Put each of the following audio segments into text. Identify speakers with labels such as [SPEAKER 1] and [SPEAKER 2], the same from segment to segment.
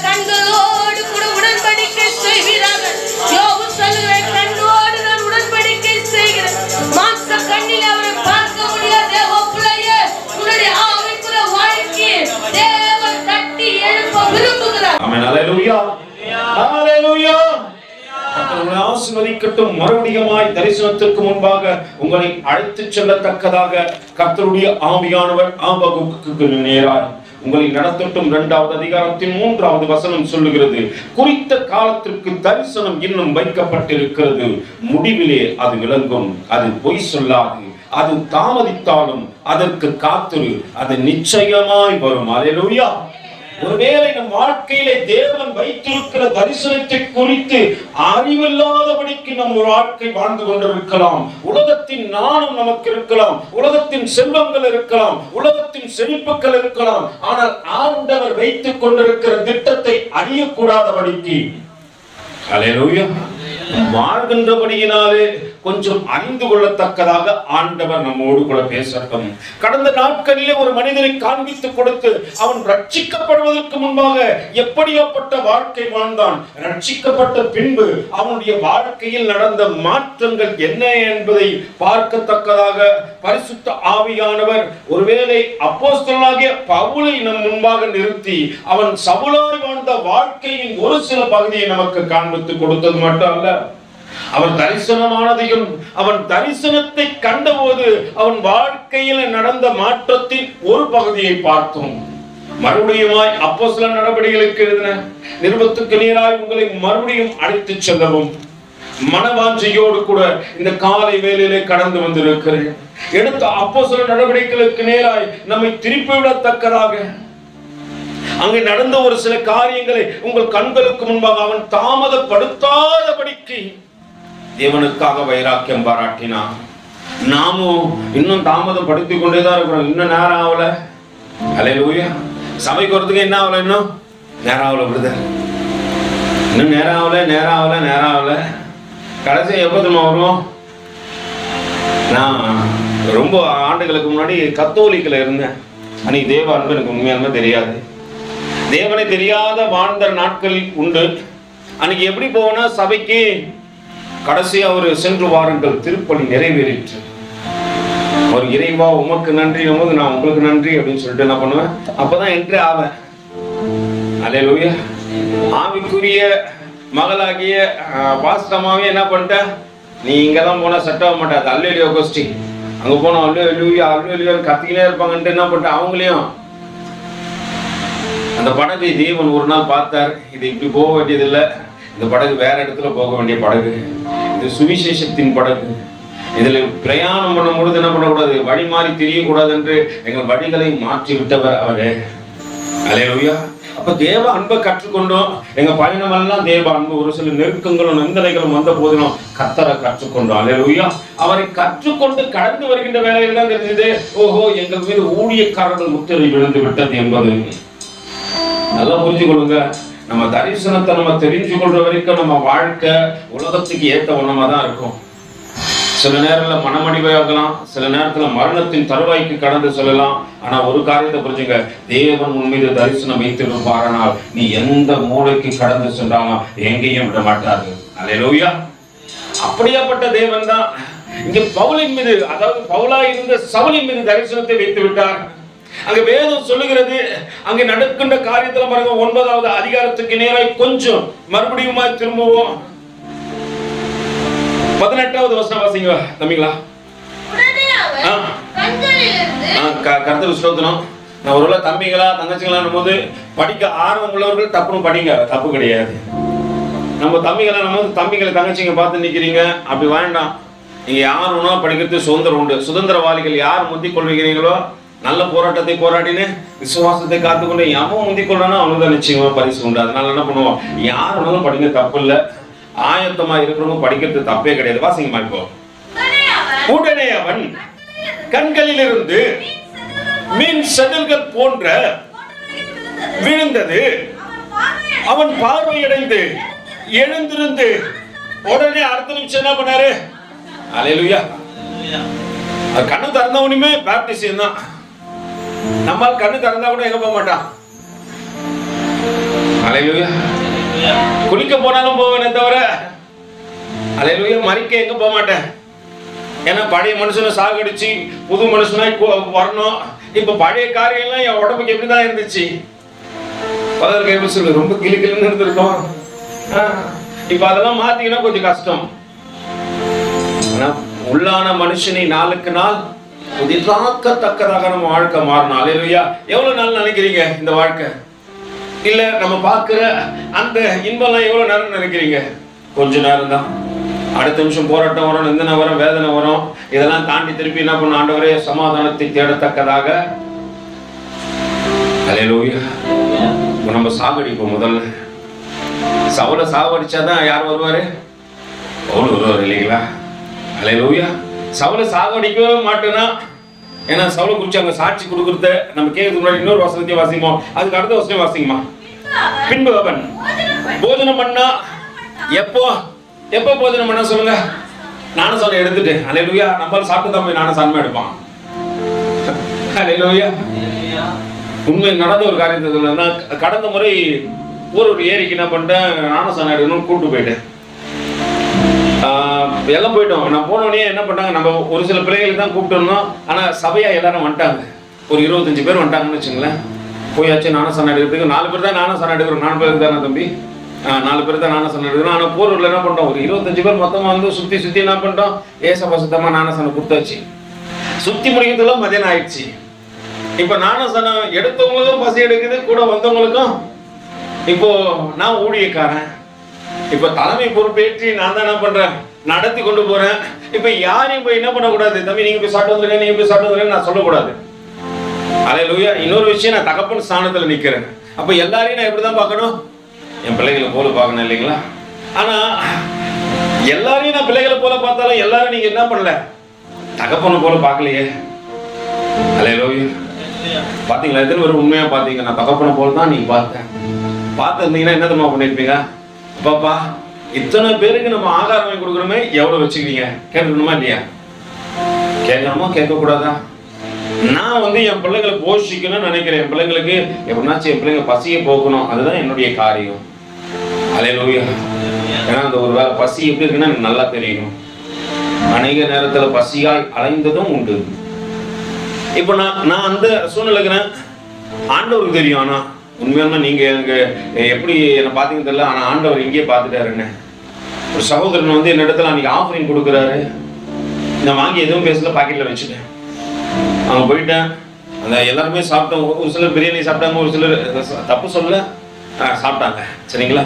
[SPEAKER 1] கண்களோடு கூட உடன்படிக்கை செய்வீராக. யோபு சொல்லுகிற கண்ணோடு நான் உடன்படிக்கை செய்கிறேன். மாம்ச கண்ணில் அவரை பார்க்க முடியாது. தேவ பிள்ளையே, உன்னுடைய ஆவிக்குரிய வாழ்க்கையை தேவன் தட்டி எழுப்ப விரும்புகிறார்.
[SPEAKER 2] ஆமென். ஹல்லேலூயா, ஹல்லேலூயா. கர்த்தர் ஆசீர்வதிக்கட்டும். மறுபடியுமாய் தரிசனத்திற்கு முன்பாக உங்களை அழைத்துச் செல்லத்தக்கதாக கர்த்தருடைய ஆவியானவர் ஆபகுக்குக்கு நேராய் உங்களை நடத்தட்டும். 2வது அதிகாரத்தின் 3வது வசனம் சொல்லுகிறது, குறித்த காலத்திற்கு தரிசனம் இன்னும் வைக்கப்பட்டிருக்கிறது, முடிவிலே அது விளங்கும், அது பொய் சொல்லாது, அது தாமதித்தாலும் அதற்கு காத்திரு, அது நிச்சயமாய் வரும். அல்லேலூயா. ஒருவேளை நம் வாழ்க்கையிலே தேவன் வைத்திருக்கிற தரிசனத்தை குறித்து அறிவில்லாதபடிக்கு நம் ஒரு வாழ்க்கை வாழ்ந்து கொண்டிருக்கலாம். உலகத்தின் நாணம் நமக்கு இருக்கலாம், உலகத்தின் செல்வங்கள் இருக்கலாம், உலகத்தின் செழிப்புகள் இருக்கலாம். ஆனால் ஆண்டவர் வைத்துக் கொண்டிருக்கிற திட்டத்தை அறியக்கூடாதபடிக்கு அல்லேலூயா வாழ்கின்றபடியினாலே கொஞ்சம் அறிந்து கொள்ளத்தக்கதாக ஆண்டவர் நம்மோடு கூட பேசட்டும். கடந்த நாட்களிலே ஒரு மனிதனை காண்பித்து கொடுத்து அவன் ரட்சிக்கப்படுவதற்கு முன்பாக எப்படியாப்பட்ட வாழ்க்கை வாழ்ந்தான், ரட்சிக்கப்பட்ட பின்பு அவனுடைய வாழ்க்கையில் நடந்த மாற்றங்கள் என்ன என்பதை பார்க்கத்தக்கதாக பரிசுத்த ஆவியானவர் ஒருவேளை அப்போஸ்தலனாகிய பவுலை நம் முன்பாக நிறுத்தி அவன் சவுலாய் வாழ்ந்த வாழ்க்கையின் ஒரு சில பகுதியை நமக்கு காண்பித்து கொடுத்தது மட்டும் அல்ல, அவன் தரிசனமானதையும் அவன் தரிசனத்தை கண்டபோது அவன் வாழ்க்கையில் நடந்த மாற்றத்தின் ஒரு பகுதியை பார்த்தோம். மறுபடியுமாய் அப்போஸ்தல நடபடிகளுக்கு எழுதின நிருபத்துக்கு நேராய் உங்களை மறுபடியும் அழைத்துச் செல்லவும் மனவாஞ்சையோடு கூட இந்த காலை வேளையிலே கடந்து வந்திருக்கிறேன். எடுத்த அப்போஸ்தல நடவடிக்கைகளுக்கு நேராய் நம்மை திருப்பிவிடத்தக்கதாக அங்கே நடந்த ஒரு சில காரியங்களை உங்கள் கண்களுக்கு முன்பாக அவன் தாமதப்படுத்தாதபடிக்கு தேவனுக்காக வைராக்கியம் பாராட்டினான். நாமும் இன்னும் தாமதப்படுத்திக் கொண்டேதான் இருக்கிறோம். இன்னும் நேரம் ஆகல. அல்லேலூயா. சபைக்கு வரதுக்கு என்ன ஆகல, இன்னும் நேரம் ஆகல. விடுதல் இன்னும் நேரம் ஆகல. கடைசி எப்போ திரும்ப வரும்? நான் ரொம்ப ஆண்டுகளுக்கு முன்னாடி கத்தோலிக்கில் இருந்தேன். அன்னைக்கு தேவ அன்பு எனக்கு உண்மையாலுமே தெரியாது. தேவனை தெரியாத வாழ்ந்த நாட்கள் உண்டு. அன்னைக்கு எப்படி போவேன்னா, சபைக்கு கடைசியா ஒரு சென்று வாருங்கள், திருப்பலி நிறைவேறிற்று. ஒரு இறைவா உமக்கு நன்றி, நான் உங்களுக்கு நன்றி அப்படின்னு சொல்லிட்டு என்ன பண்ணுவேன், அப்பதான் என்ட்ரி ஆவேன். அல்லேலூயா. ஆவிக்குரிய மகளாகிய பாஸ்டமாவே என்ன பண்ணிட்டேன், நீ இங்கதான் போனா செட் ஆக மாட்டாது, அல்லேலூயா கோஷ்டி அங்க போனா அல்லேலூயா கத்திக்கினே இருப்பாங்கன்ட்டு என்ன பண்ணிட்டேன், அவங்களையும் அந்த படகை தேவன் ஒரு நாள் பார்த்தார். இது இப்படி போக வேண்டியதில்லை, இந்த படகு வேற இடத்துல போக வேண்டிய படகு, இது சுவிசேஷத்தின் படகு, இதுல பிரயாணம் பண்ணும்பொழுது என்ன பண்ணக்கூடாது, வழி மாறி தெரியக்கூடாது என்று எங்கள் வழிகளை மாற்றி விட்டவர் அவரே. அல்லேலூயா. அப்ப தேவ அன்பை கற்றுக்கொண்டோம். எங்க பயணம் எல்லாம் தேவ அன்பு. ஒரு சில நெருக்கங்களும் நிந்தனைகளும் வந்த போதிலும் கர்த்தரை கற்றுக்கொண்டோம். அல்லேலூயா. அவரை கற்றுக்கொண்டு கடந்து வருகின்ற வேலையில் தான் தெரிஞ்சது, ஓஹோ எங்கள் மீது ஊழியக்காரர்கள் முத்திரை விழுந்து விட்டது என்பது. நல்லா புரிஞ்சு கொள்ளுங்க. நம்ம தரிசனத்தை நம்ம தெரிஞ்சு கொள்ற வரைக்கும் நம்ம வாழ்க்கை உலகத்துக்கு ஏற்ற ஒண்ணமா தான் இருக்கும். சில நேரத்தில் மனமடிவாகலாம், சில நேரத்தில் மரணத்தின் தருவாய்க்கு கடந்து செல்லலாம். ஆனா ஒரு காரியத்தை புரிஞ்சுங்க, தேவன் உன் மீது தரிசனம் வைத்திருப்பாரானால் நீ எந்த மூளைக்கு கடந்து சென்றாலும் எங்கேயும் விட மாட்டாரு. அல்லேலூயா. அப்படியாப்பட்ட தேவன் தான் இங்க பவுலின் மீது, அதாவது பவுலா இருந்த சவுலின் மீது தரிசனத்தை வைத்து விட்டார். அங்க வேதம் சொல்லுகிறது, அங்க நடக்கின்ற காரியத்துல பாருங்க, 9வது அதிகாரத்துக்கு நேராக கொஞ்சம் மறுபடியும் திரும்புவோம். 18வது வசனம் வாசிங்க தம்பிங்களா. கர்த்தர் ஸ்தோத்திரம். நான் ஒருவேளை தம்பிங்களா தங்கச்சிங்களான் போது படிக்க ஆர்வம் உள்ளவர்கள் தப்புன்னு படிங்க, தப்பு கிடையாது. நம்ம தம்பிங்களை தங்கச்சிங்க பார்த்து நிக்கிறீங்க, அப்படி வேண்டாம். நீங்க யார் ஒன்றா படிக்கிறது சுதந்திரம் உண்டு. சுதந்திரவாளிகள் யார் முந்தி கொள்வீங்களோ, நல்ல போராட்டத்தை போராடினு விசுவாசத்தை காத்துக்கொண்டு எவன் முந்தி கொள்றானோ அவனுக்கு தான் நிச்சயமா பரிசு உண்டு. அதனால என்ன பண்ணுவோம், யார் ஒன்றும் படிக்க தப்பு இல்லை, ஆயத்தமா இருக்கிறவங்க படிக்கிறது தப்பே கிடையாது. வாசிங்கம்மா. இப்போ உடனே அவன் கண்களில் இருந்து மீன் செதில்கள் போன்ற விழுந்தது, அவன் பார்வையடைந்து எழுந்திருந்து உடனே அடுத்த நிமிஷம் என்ன பண்ணாரு, அல்லேலூயா. கண்ணு திறந்தவனுமே பேப்டிசம் தான். நம்ம கண்ணு திறந்தா கூட எங்க போக மாட்டான். அல்லேலூயா. குளிக்க போனாலும் போவேனே தவிர அல்லேலூயா மறிக்க எங்க போக மாட்டேன். ஏன்னா பழைய மனுஷனை சாகடிச்சு புது மனுஷனாய் வரணும். இப்ப பழைய காரியெல்லாம் என் உடம்புக்கு எப்படிதான் இருந்துச்சு, பதற்கு எப்படி சொல்லு, ரொம்ப கிளி கிளின்னு இருந்திருக்கோம். இப்ப அதெல்லாம் மாத்தீங்கன்னா கொஞ்சம் கஷ்டம். உள்ளான மனுஷனை நாளுக்கு நாள் புதிதாக்கத்தக்கதாக நம்ம வாழ்க்கை மாறணும். அல்லேலூயா. எவ்வளவு நாள் நினைக்கிறீங்க இந்த வாழ்க்கை? இல்ல நம்ம பார்க்கிற அந்த இன்பம்லாம் எவ்வளவு நேரம் நினைக்கிறீங்க? கொஞ்ச நேரம் தான். அடுத்த நிமிஷம் போராட்டம் வரும், நிந்தனை வரும், வேதனை வரும். இதெல்லாம் தாண்டி திருப்பி என்ன பண்ண, ஆண்டவரே சமாதானத்தை தேடத்தக்கதாக அல்லேலூயா நம்ம சாகடிப்போம். முதல்ல சவுலை சாவடிச்சாதான் யார் வருவாரு? பவுல் வருவார் இல்லைங்களா? அல்லேலூயா. சவுலை சாகடிக்கவே மாட்டேன்னா, ஏன்னா சவுலை குறிச்சு அங்க சாட்சி கொடுக்கறத நம்ம கேட்கறதுக்கு முன்னாடி இன்னொரு வசனத்தையும் வாசிப்போம். அதுக்கு அடுத்த வசனம் வாசிங்கம்மா. பின்பு அவன் போஜனம் பண்ணா, எப்போ எப்போ போஜனம் பண்ண சொல்லுங்க? ஞானசானம் எடுத்துட்டு. அல்லேலூயா. நம்மளால சாப்பிட்டு தான் போய் ஞானசானமே எடுப்பான். அல்லேலூயா. உண்மை நடந்த ஒரு காரியத்தை சொல்லுன்னா, கடந்த முறை ஒரு ஏரிக்கு என்ன பண்ணிட்டேன், ஞானசானம் எடுக்கணும்னு கூப்பிட்டு போயிட்டேன். எல்லாம் போயிட்டோம். நான் போனோடனே என்ன பண்ணாங்க, நம்ம ஒரு சில பிள்ளைகளுக்கு தான் கூப்பிட்டு இருந்தோம். ஆனால் சபையா எல்லாரும் வந்துட்டாங்க. ஒரு 25 பேர் வந்துட்டாங்கன்னு வச்சுங்களேன். போயாச்சு ஞானசானம் எடுக்கிறதுக்கு. 4 பேர் தான் ஞானசானம் எடுக்கிறோம். 4 பேர் தானே தம்பி? 4 பேர் தான் ஞானசானம் எடுக்கிறோம். ஆனால் போரூரில் என்ன பண்ணிட்டோம், ஒரு 25 பேர் மொத்தமாக வந்து சுற்றி சுற்றி என்ன பண்ணிட்டோம், ஏசப்பா சுத்தமாக ஞானசானம் கொடுத்தாச்சு. சுற்றி முடிக்கிறதுலாம் மதியானம் ஆயிடுச்சு. இப்போ ஞானசானம் எடுத்தவங்களுக்கும் பசி எடுக்குது, கூட வந்தவங்களுக்கும். இப்போ நான் ஊழியக்காரன், இப்ப தலைமை பொறுப்பேற்றி நான் தான் என்ன பண்றேன், நடத்தி கொண்டு போறேன். இப்ப யாரையும் போய் என்ன பண்ணக்கூடாது, தம்பி நீங்க போய் சாப்பிட்டு வந்துருங்க, நீங்க போய் சாப்பிட்டு வந்துருங்க நான் சொல்லக்கூடாது. அல்லேலூயா. இன்னொரு விஷயம், நான் தகப்பன் ஸ்தானத்துல நிக்கிறேன். அப்ப எல்லாரையும் நான் எப்படிதான் பார்க்கணும், என் பிள்ளைகளை போல பார்க்கணும் இல்லைங்களா? ஆனா எல்லாரையும் நான் பிள்ளைகளை போல பார்த்தாலும் எல்லாரும் நீங்க என்ன பண்ணல, தகப்பனை போல பார்க்கலையே. அல்லேலூயா. பாத்தீங்களா? எத்தனை பேர் உண்மையா பாத்தீங்க? நான் தகப்பனை போல தான் நீங்க பார்த்திருந்தீங்கன்னா என்ன தெரியுமா பண்ணிருப்பீங்க? பாப்பா இத்தனை பேருக்கு நம்ம ஆகாரம் வாங்கி கொடுக்குறோமே, எவ்வளவு வச்சுக்கிறீங்க? கேட்கணுமா இல்லையா? கேட்கணுமா கேட்க கூடாதா? நான் வந்து என் பிள்ளைங்களை போஷிக்கணும்னு நினைக்கிறேன். என் பிள்ளைங்களுக்கு எப்படின்னாச்சும் என் பிள்ளைங்க பசியை போக்கணும், அதுதான் என்னுடைய காரியம். அல்லேலூயா. ஏன்னா அந்த ஒரு வேளை பசி எப்படி இருக்குன்னா எனக்கு நல்லா தெரியும். அநேக நேரத்துல பசியால் அலைந்ததும் உண்டு. இப்ப நான் அந்த சூழ்நிலைக்கு ஆண்டவருக்கு தெரியும். ஆனா உண்மையான நீங்க எங்க எப்படி என்ன பாத்தீங்க தெரியல, ஆனா ஆண்டவர் இங்கேயே பார்த்துட்டாருன்னு. ஒரு சகோதரன் வந்து என்ன இடத்துல அன்னைக்கு ஆஃபரிங் கொடுக்குறாரு. நான் வாங்கி எதுவும் பேசல, பாக்கெட்ல வச்சுட்டேன். அங்க போயிட்டேன். அந்த எல்லாருமே சாப்பிட்டோம். ஒரு சிலர் பிரியாணி சாப்பிட்டாங்க, ஒரு சிலர் தப்பு சொல்ல சாப்பிட்டாங்க. சரிங்களா?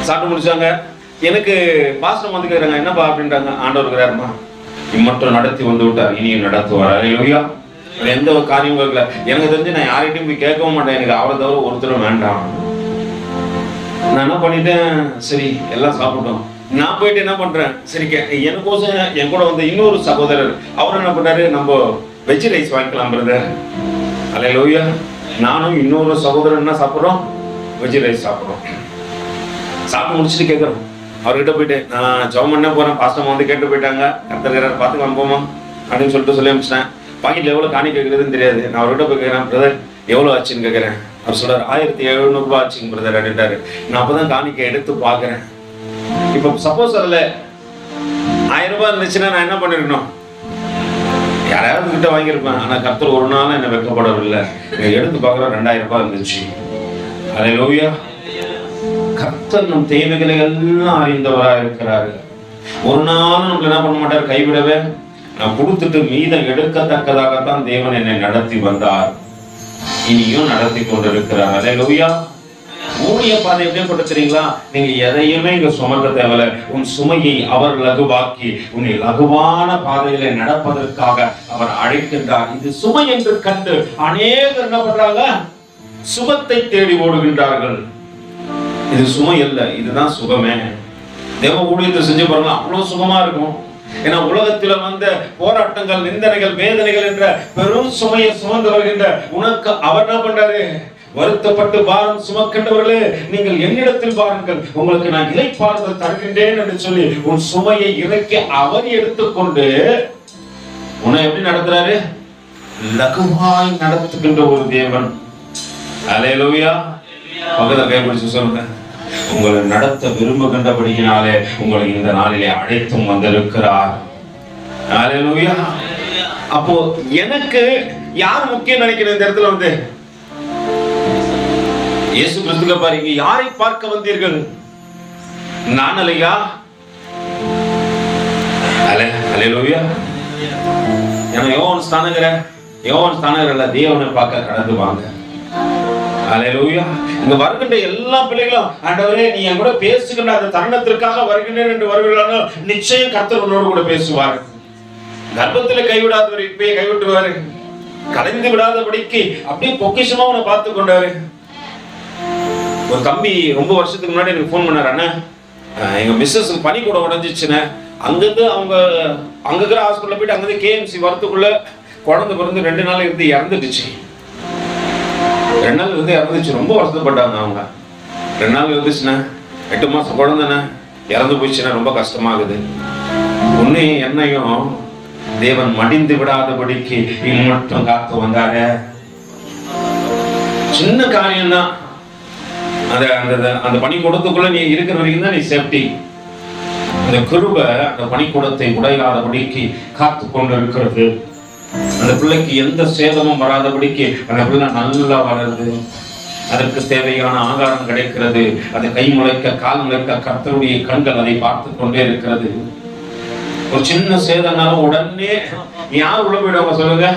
[SPEAKER 2] சாப்பிட்டு முடிச்சாங்க. எனக்கு பாஸ்டர் வந்து கேட்குறாங்க, என்னப்பா அப்படின்றாங்க. ஆண்டவர் இருக்கிறாருமா, இம்மட்டும் நடத்தி வந்து விட்டார், இனியும் நடத்துவார். அல்லேலூயா. எந்த ஒரு காரியமும் இருக்கல. எனக்கு தெரிஞ்சு நான் யார்கிட்டையும் போய் கேட்கவும் மாட்டேன். எனக்கு அவரை தவிர ஒருத்தரும் வேண்டாம். நான் என்ன பண்ணிட்டேன், சரி எல்லாம் சாப்பிட்டோம். நான் போயிட்டு என்ன பண்றேன், சரி எனக்கோசம் என் கூட வந்த இன்னொரு சகோதரர் அவர் என்ன பண்ணாரு, நம்ம வெஜ் ரைஸ் வாங்கிக்கலாம் பிரதர். அல்லேலூயா. நானும் இன்னொரு சகோதரர் என்ன சாப்பிட்றோம், வெஜ் ரைஸ் சாப்பிட்றோம். சாப்பிட்டு முடிச்சுட்டு கேட்குறோம் அவர்கிட்ட போயிட்டு, நான் ஜெபம் பண்ண போறேன், பாஸ்டர் வந்து கேட்டு போயிட்டாங்க, கர்த்தர் பார்த்துக்கலாம் போமா அப்படின்னு சொல்லிட்டு சொல்லி அனுப்பிச்சிட்டேன். பாக்கெட்ல எவ்வளவு காணி கேட்கறதுன்னு தெரியாது. நான் அவர்கிட்ட போய் கேட்கிறேன், பிரதர் எவ்வளவு ஆச்சுன்னு கேட்கிறேன். அவர் சொல்றாரு 1700 ரூபாய் ஆச்சுங்க பிரதர் அப்படின்ட்டாரு. நான் அப்பதான் காணிக்கை எடுத்து பாக்குறேன். இப்ப சப்போஸ் அதுல 1000 ரூபாய் இருந்துச்சுன்னா நான் என்ன பண்ணிருக்கணும், யாராவது கிட்ட வாங்கியிருப்பேன். ஆனா கர்த்தர் ஒரு நாள் என்ன வெட்கப்படவில்லை. எடுத்து பாக்குற 2000 ரூபாய் இருந்துச்சு. அல்லேலூயா. கர்த்தர் நம் தேவைகளை எல்லாம் அறிந்தவராக இருக்கிறாரு. ஒரு நாளும் நம்மள என்ன பண்ண மாட்டார், கைவிடவே. நான் கொடுத்துட்டு மீதம் எடுக்கத்தக்கதாகத்தான் தேவன் என்னை நடத்தி வந்தார், இனியும் நடத்தி கொண்டிருக்கிறார். அல்லேலூயா. ஊழிய பாதை எப்படிப்பட்ட தெரியுங்களா? நீங்க எதையுமே இங்க சுமக்க தேவையில்ல. உன் சுமையை அவர் லகுவாக்கி உன்னை லகுவான பாதையில நடப்பதற்காக அவர் அழைக்கின்றார். இது சுமை என்று கண்டு அநேகர் என்ன பண்றாங்க, சுகத்தை தேடி ஓடுகின்றார்கள். இது சுமை அல்ல, இதுதான் சுகமே. தேவ ஊழியத்தை செஞ்சு பாருங்க, அவ்வளவு சுகமா இருக்கும். ஏன்னா உலகத்துல வந்த போராட்டங்கள், நிந்தனைகள், வேதனைகள் என்ற பெரும் சுமையை சுமந்து வருகின்ற உனக்கு அவர் என்ன பண்றாரு, வருத்தப்பட்டு பாரம் சுமக்கின்றவர்களே நீங்கள் என்னிடத்தில் பாருங்கள், உங்களுக்கு நான் இளைப்பாறுதல் தருகின்றேன் என்று சொல்லி உன் சுமையை இறக்கி அவர் எடுத்துக்கொண்டு உன்னை எப்படி நடத்துறாரு, லகுவாய் நடத்துகின்ற ஒரு தேவன். அல்லேலூயா. பக்கத்துல கைப்பிடிச்சு சொல்லுங்க, உங்களை நடத்த விரும்புகின்றபடியினாலே உங்களை இந்த நாளிலே அழைத்தும் வந்திருக்கிறார். ஹல்லேலூயா. அப்போ எனக்கு யார் முக்கியம் நினைக்கிறேன் இந்த இடத்துல வந்து? இயேசு கிறிஸ்துவை பாருங்க, யாரை பார்க்க வந்தீர்கள்? நான் அல்லையா? ஹல்லேலூயா. ஏன்னா யோவான் ஸ்நானகரல்ல தேவனை பார்க்க கடந்து வாங்க. ஹல்லேலூயா. இங்க வருகின்ற எல்லா பிள்ளைகளும், ஆண்டவரே நீ என் கூட பேசுகின்ற அந்த தருணத்திற்காக வருகின்றேன் என்று வருகிறார்கள். நிச்சயம் கர்த்தர் உன்னோடு கூட பேசுவார். கர்ப்பத்துல கைவிடாதவர் இப்பயே கைவிட்டுவாரு. கலைந்து விடாதபடிக்கு அப்படியே பொக்கிஷமா உன்னை பார்த்து கொண்டாரு. ஒரு தம்பி ரொம்ப வருஷத்துக்கு முன்னாடி எனக்கு ஃபோன் பண்ணாரு, அண்ணா எங்க மிஸ்ஸஸ் பனி கூட உடஞ்சிச்சுன்னு. அங்கிருந்து அவங்க அங்க இருக்கிற ஹாஸ்பிட்டல் போயிட்டு அங்கிருந்து கேஎம்சி வரத்துக்குள்ள குழந்தை பிறந்து 2 நாள் இருந்து இறந்துடுச்சு. 2 நாள் இருந்து இறந்துச்சு. ரொம்ப வருத்தப்பட்டாங்க அவங்க. 2 நாள் இருந்துச்சுன்னா 8 மாசம் குழந்தைண்ணா இறந்து போயிடுச்சுன்னா ரொம்ப கஷ்டமாகுது. ஒன்னு என்னையும் தேவன் மடிந்து விடாதபடிக்கு மட்டும் காத்து வந்தாரு. சின்ன காரியம் தான். அந்த பனிக்கூடத்துக்குள்ள நீ இருக்கிற வரைக்கும் தான் நீ சேஃப்டி. அந்த கிருபை அந்த பனிக்கூடத்தை உடையாதபடிக்கு காத்து கொண்டு இருக்கிறது. அந்த பிள்ளைக்கு எந்த சேதமும் வராதபடிக்கு அந்த பிள்ளை நல்லா வளருது. அதற்கு தேவையான ஆகாரம் கிடைக்கிறது. அது கை முளைக்க கால் முளைக்க கர்த்தருடைய கண்கள் அதை பார்த்து கொண்டே இருக்கிறது. ஒரு சின்ன சேதம்னாலும் உடனே யார் உள்ள போயிடுவாங்க சொல்லுங்க?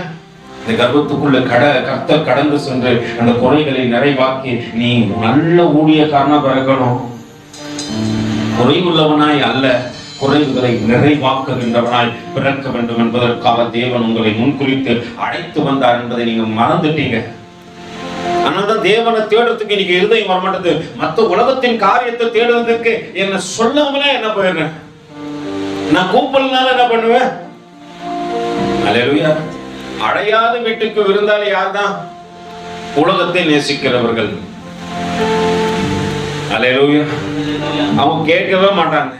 [SPEAKER 2] இந்த கர்ப்பத்துக்குள்ள கர்த்தர் கடந்து சென்று அந்த குறைகளை நிறைவாக்கி நீ நல்ல ஊழியக்காரனா பிறக்கணும். குறைவுள்ளவனாய் அல்ல, குறைவுகளை நிறைவாக்குகின்றவனாய் பிறக்க வேண்டும் என்பதற்காக தேவன் உங்களை முன்குறித்து அழைத்து வந்தார் என்பதை நீங்க மறந்துட்டீங்க. அதனால்தான் தேவனை தேடுறதுக்கு இன்னைக்கு இருதயம் வரமாட்டது. மற்ற உலகத்தின் காரியத்தை தேடுவதற்கு என்ன சொல்லாமலே என்ன போயிடுறேன். நான் கூப்பிடனால என்ன பண்ணுவேன்? ஹல்லேலூயா. அடையாத வீட்டுக்கு விருந்தாளி யார் தான்? உலகத்தை நேசிக்கிறவர்கள். ஹல்லேலூயா. அவங்க கேட்கவே மாட்டாங்க.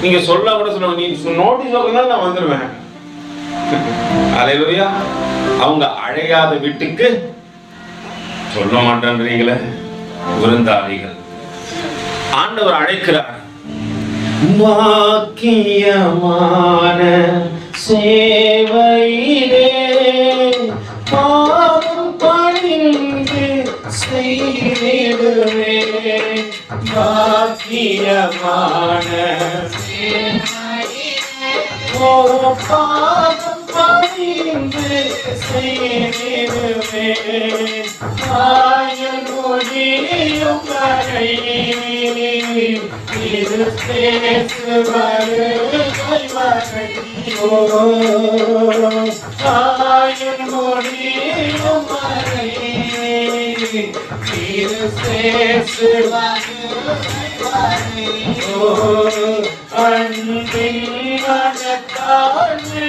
[SPEAKER 2] நீங்க சொல்ல கூட சொல்லுவாங்க, நீ நோட்டீஸ் வைக்கணும் நான் வந்துருவேன். ஹல்லேலூயா. அவங்க அழையாத வீட்டுக்கு சொல்ல மாட்டேன்றீங்களே, விருந்தாளிகள். ஆண்டவர் அழைக்கிறார். வாக்கியமான சேவையிலே பாவம் பணிந்து செய்திடுவே. வாக்கியமான பாவம் பணிந்து செய்திடுவே. ஆயனொழியும் வரை இது பேசுவது கைவரை. ஆயனொழியும் வரை இது பேசுவது கைவரை. அன்பின் மனத்தாழ்மை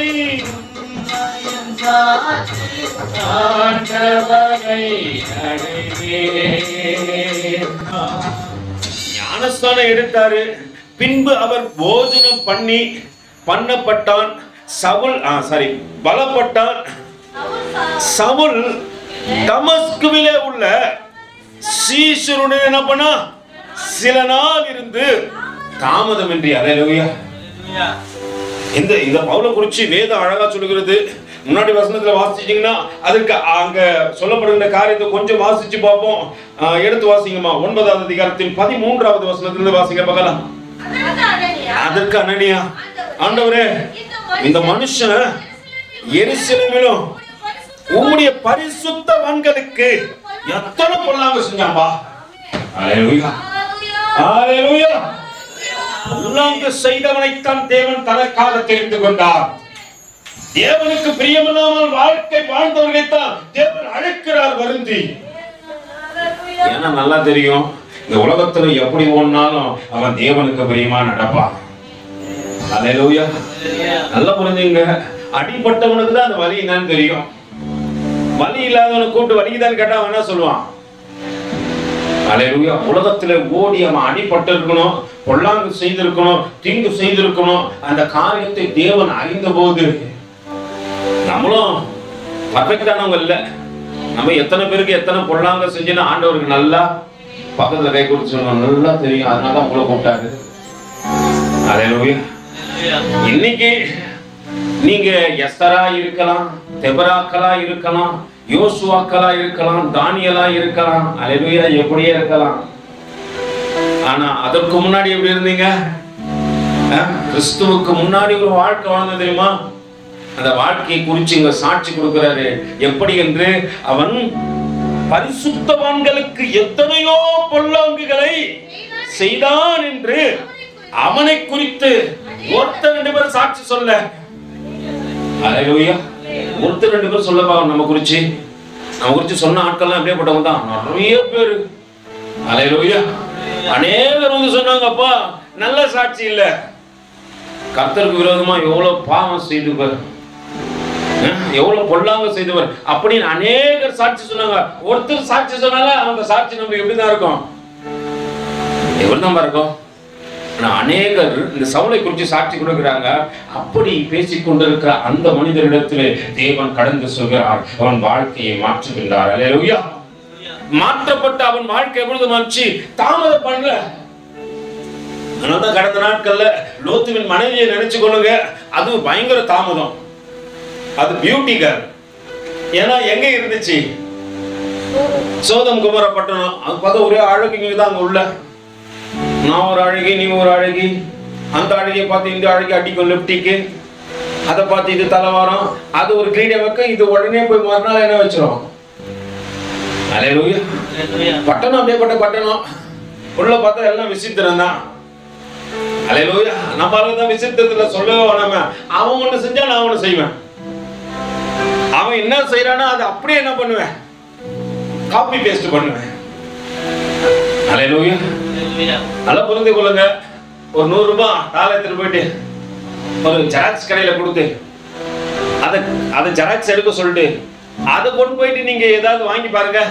[SPEAKER 2] ஞானஸ்தானம் எடுத்தாரு. பின்பு அவர் போஜனம் பண்ணப்பட்டான். பலப்பட்டான். சவுல் தமஸ்குவிலே உள்ள சீஷருடன் என்ன பண்ணா? சில நாள் இருந்து தாமதமின்றி. ஹல்லேலூயா. இந்த பவுலை குறிச்சு வேதம் அழகா சொல்லுகிறது. முன்னாடி வசனத்துல வாசிச்சீங்கன்னா அதற்கு அங்க சொல்லப்படுகிற காரியத்தை கொஞ்சம் வாசிச்சு பார்ப்போம். எடுத்து வாசிங்கம்மா. 9வது அதிகாரத்தின் 13வது வசனத்திலிருந்து வாசிங்க பார்க்கலாம். அதற்கு அனனியா, ஆண்டவரே இந்த மனுஷன் எருசலேமிலும் உம்முடைய பரிசுத்தவான்களுக்கு எத்தனை பொல்லாங்க செஞ்சாம்பா. ஹல்லேலூயா. ஹல்லேலூயா. பொல்லாங்கு செய்தவனைத்தான் தேவன் தனக்காக தெரிந்து கொண்டார். தேவனுக்கு பிரியமில்லாமல் வாழ்க்கை வாழ்ந்தவர்களைத்தான் தேவன் அழைக்கிறார் வருந்தி. ஏன்னா நல்லா தெரியும், இந்த உலகத்துல எப்படி ஓடினாலும் அவன் தேவனுக்கு பிரியமா நடப்பான். ஹல்லேலூயா. நல்லா புரிஞ்சுங்க. அடிபட்டவனுக்கு தான் அந்த வலி என்னன்னு தெரியும். வலி இல்லாதவனை கூப்பிட்டு வலிக்குதான்னு கேட்டா அவன் என்ன சொல்லுவான்? ஹல்லேலூயா. உலகத்துல ஓடி அவன் அடிபட்டு இருக்கணும், பொல்லாங்கு செய்திருக்கணும், தீங்கு செய்திருக்கணும். அந்த காரியத்தை தேவன் அறிந்த போது நம்மளும் பர்ஃபெக்டானவங்க இல்ல, நம்ம எத்தனை பேருக்கு எத்தனை பொருளாங்க செஞ்சுன்னு ஆண்டவருக்கு நல்லா பக்கத்துல கை கொடுத்து சொல்லுவோம், நல்லா தெரியும், அதனால உங்களை கூப்பிட்டாரு. அல்லேலூயா. இன்னைக்கு நீங்க எஸ்தரா இருக்கலாம், தெபராக்களா இருக்கலாம், யோசுவாக்களா இருக்கலாம், தானியலா இருக்கலாம், அல்லேலூயா, எப்படியே இருக்கலாம். ஆனா அதற்கு முன்னாடி எப்படி இருந்தீங்க? கிறிஸ்துவுக்கு முன்னாடி ஒரு வாழ்க்கை வாழ்ந்த தெரியுமா? அந்த வாழ்க்கையை குறிச்சு இங்க சாட்சி கொடுக்கிறாரு. எப்படி என்று, அவன் பரிசுத்தவான்களுக்கு எத்தனையோ பொல்லாங்குகளை செய்தான் என்று அவனை குறித்து ஒருத்தர் 2 பேர் சாட்சி சொல்ல. அல்லேலூயா. ஒருத்தர் 2 பேர் சொல்ல பாவம் நம்ம குறிச்சு சொன்ன ஆட்கள்லாம் அப்படியே போட்டவங்க தான் நிறைய பேர். அல்லேலூயா. அநேகர் வந்து சொன்னாங்க, அப்பா நல்ல சாட்சி இல்ல, கர்த்தருக்கு விரோதமா எவ்வளவு பாவம் செய்தவர், எவ்வளவு பொல்லாங்க செய்தவர் அப்படின்னு அநேகர் சாட்சி சொன்னாங்க. ஒருத்தர் சாட்சி சொன்னால அந்த சாட்சி நமக்கு எப்படிதான் இருக்கும்? எப்படிதான் இருக்கும்? அநேகர் இந்த சவுலை குறித்து சாட்சி கொடுக்கிறாங்க. அப்படி பேசிக் கொண்டிருக்கிற அந்த மனிதரிடத்திலே தேவன் கடந்து சொல்கிறார், அவன் வாழ்க்கையை மாற்றுகின்றார். அல்லேலூயா. மாற்றப்பட்ட அவன் வாழ்க்கை எப்பொழுது மாற்றி? தாமதம் பண்ணல. அதனால்தான் கடந்த நாட்கள்ல லோத்துவின் மனைவியை நினைச்சு கொள்ளுங்க, அது பயங்கர தாமதம். அது பியூட்டி கேர்ள். ஏன்னா எங்க இருந்துச்சு? சோதம் குமர பட்டணம். அது பார்த்தா ஒரே அழகு தான் அங்க உள்ள. நான் ஒரு அழகி, நீ ஒரு அழகி, அந்த அழகியை பார்த்து இந்த அழகி அடிக்கும் லிப்டிக்கு, அதை பார்த்து இது தலைவாரம், அது ஒரு கிரீட வைக்க, இது உடனே போய் மறுநாள் என்ன வச்சிரும். அல்லேலூயா. பட்டணம் அப்படியேப்பட்ட பட்டணம். உள்ள பார்த்தா எல்லாம் விசித்திரம் தான். அல்லேலூயா. நம்ம தான் விசித்திரத்துல சொல்லவே வேணாம, அவன் ஒண்ணு செஞ்சா நான் ஒண்ணு செய்வேன். அவன் என்ன செய்யறானோ அதை அப்படியே என்ன பண்ணுவேன்? காப்பி பேஸ்ட் பண்ணுவேன். அல்லேலூயா. நல்லா புரிந்து கொள்ளுங்க. ஒரு 100 ரூபாய் தாளத்தில் போயிட்டு ஒரு ஜெராக்ஸ் கடையில கொடுத்து அதை ஜெராக்ஸ் எடுக்க சொல்லிட்டு அதை கொண்டு போயிட்டு நீங்க ஏதாவது வாங்கி பாருங்க,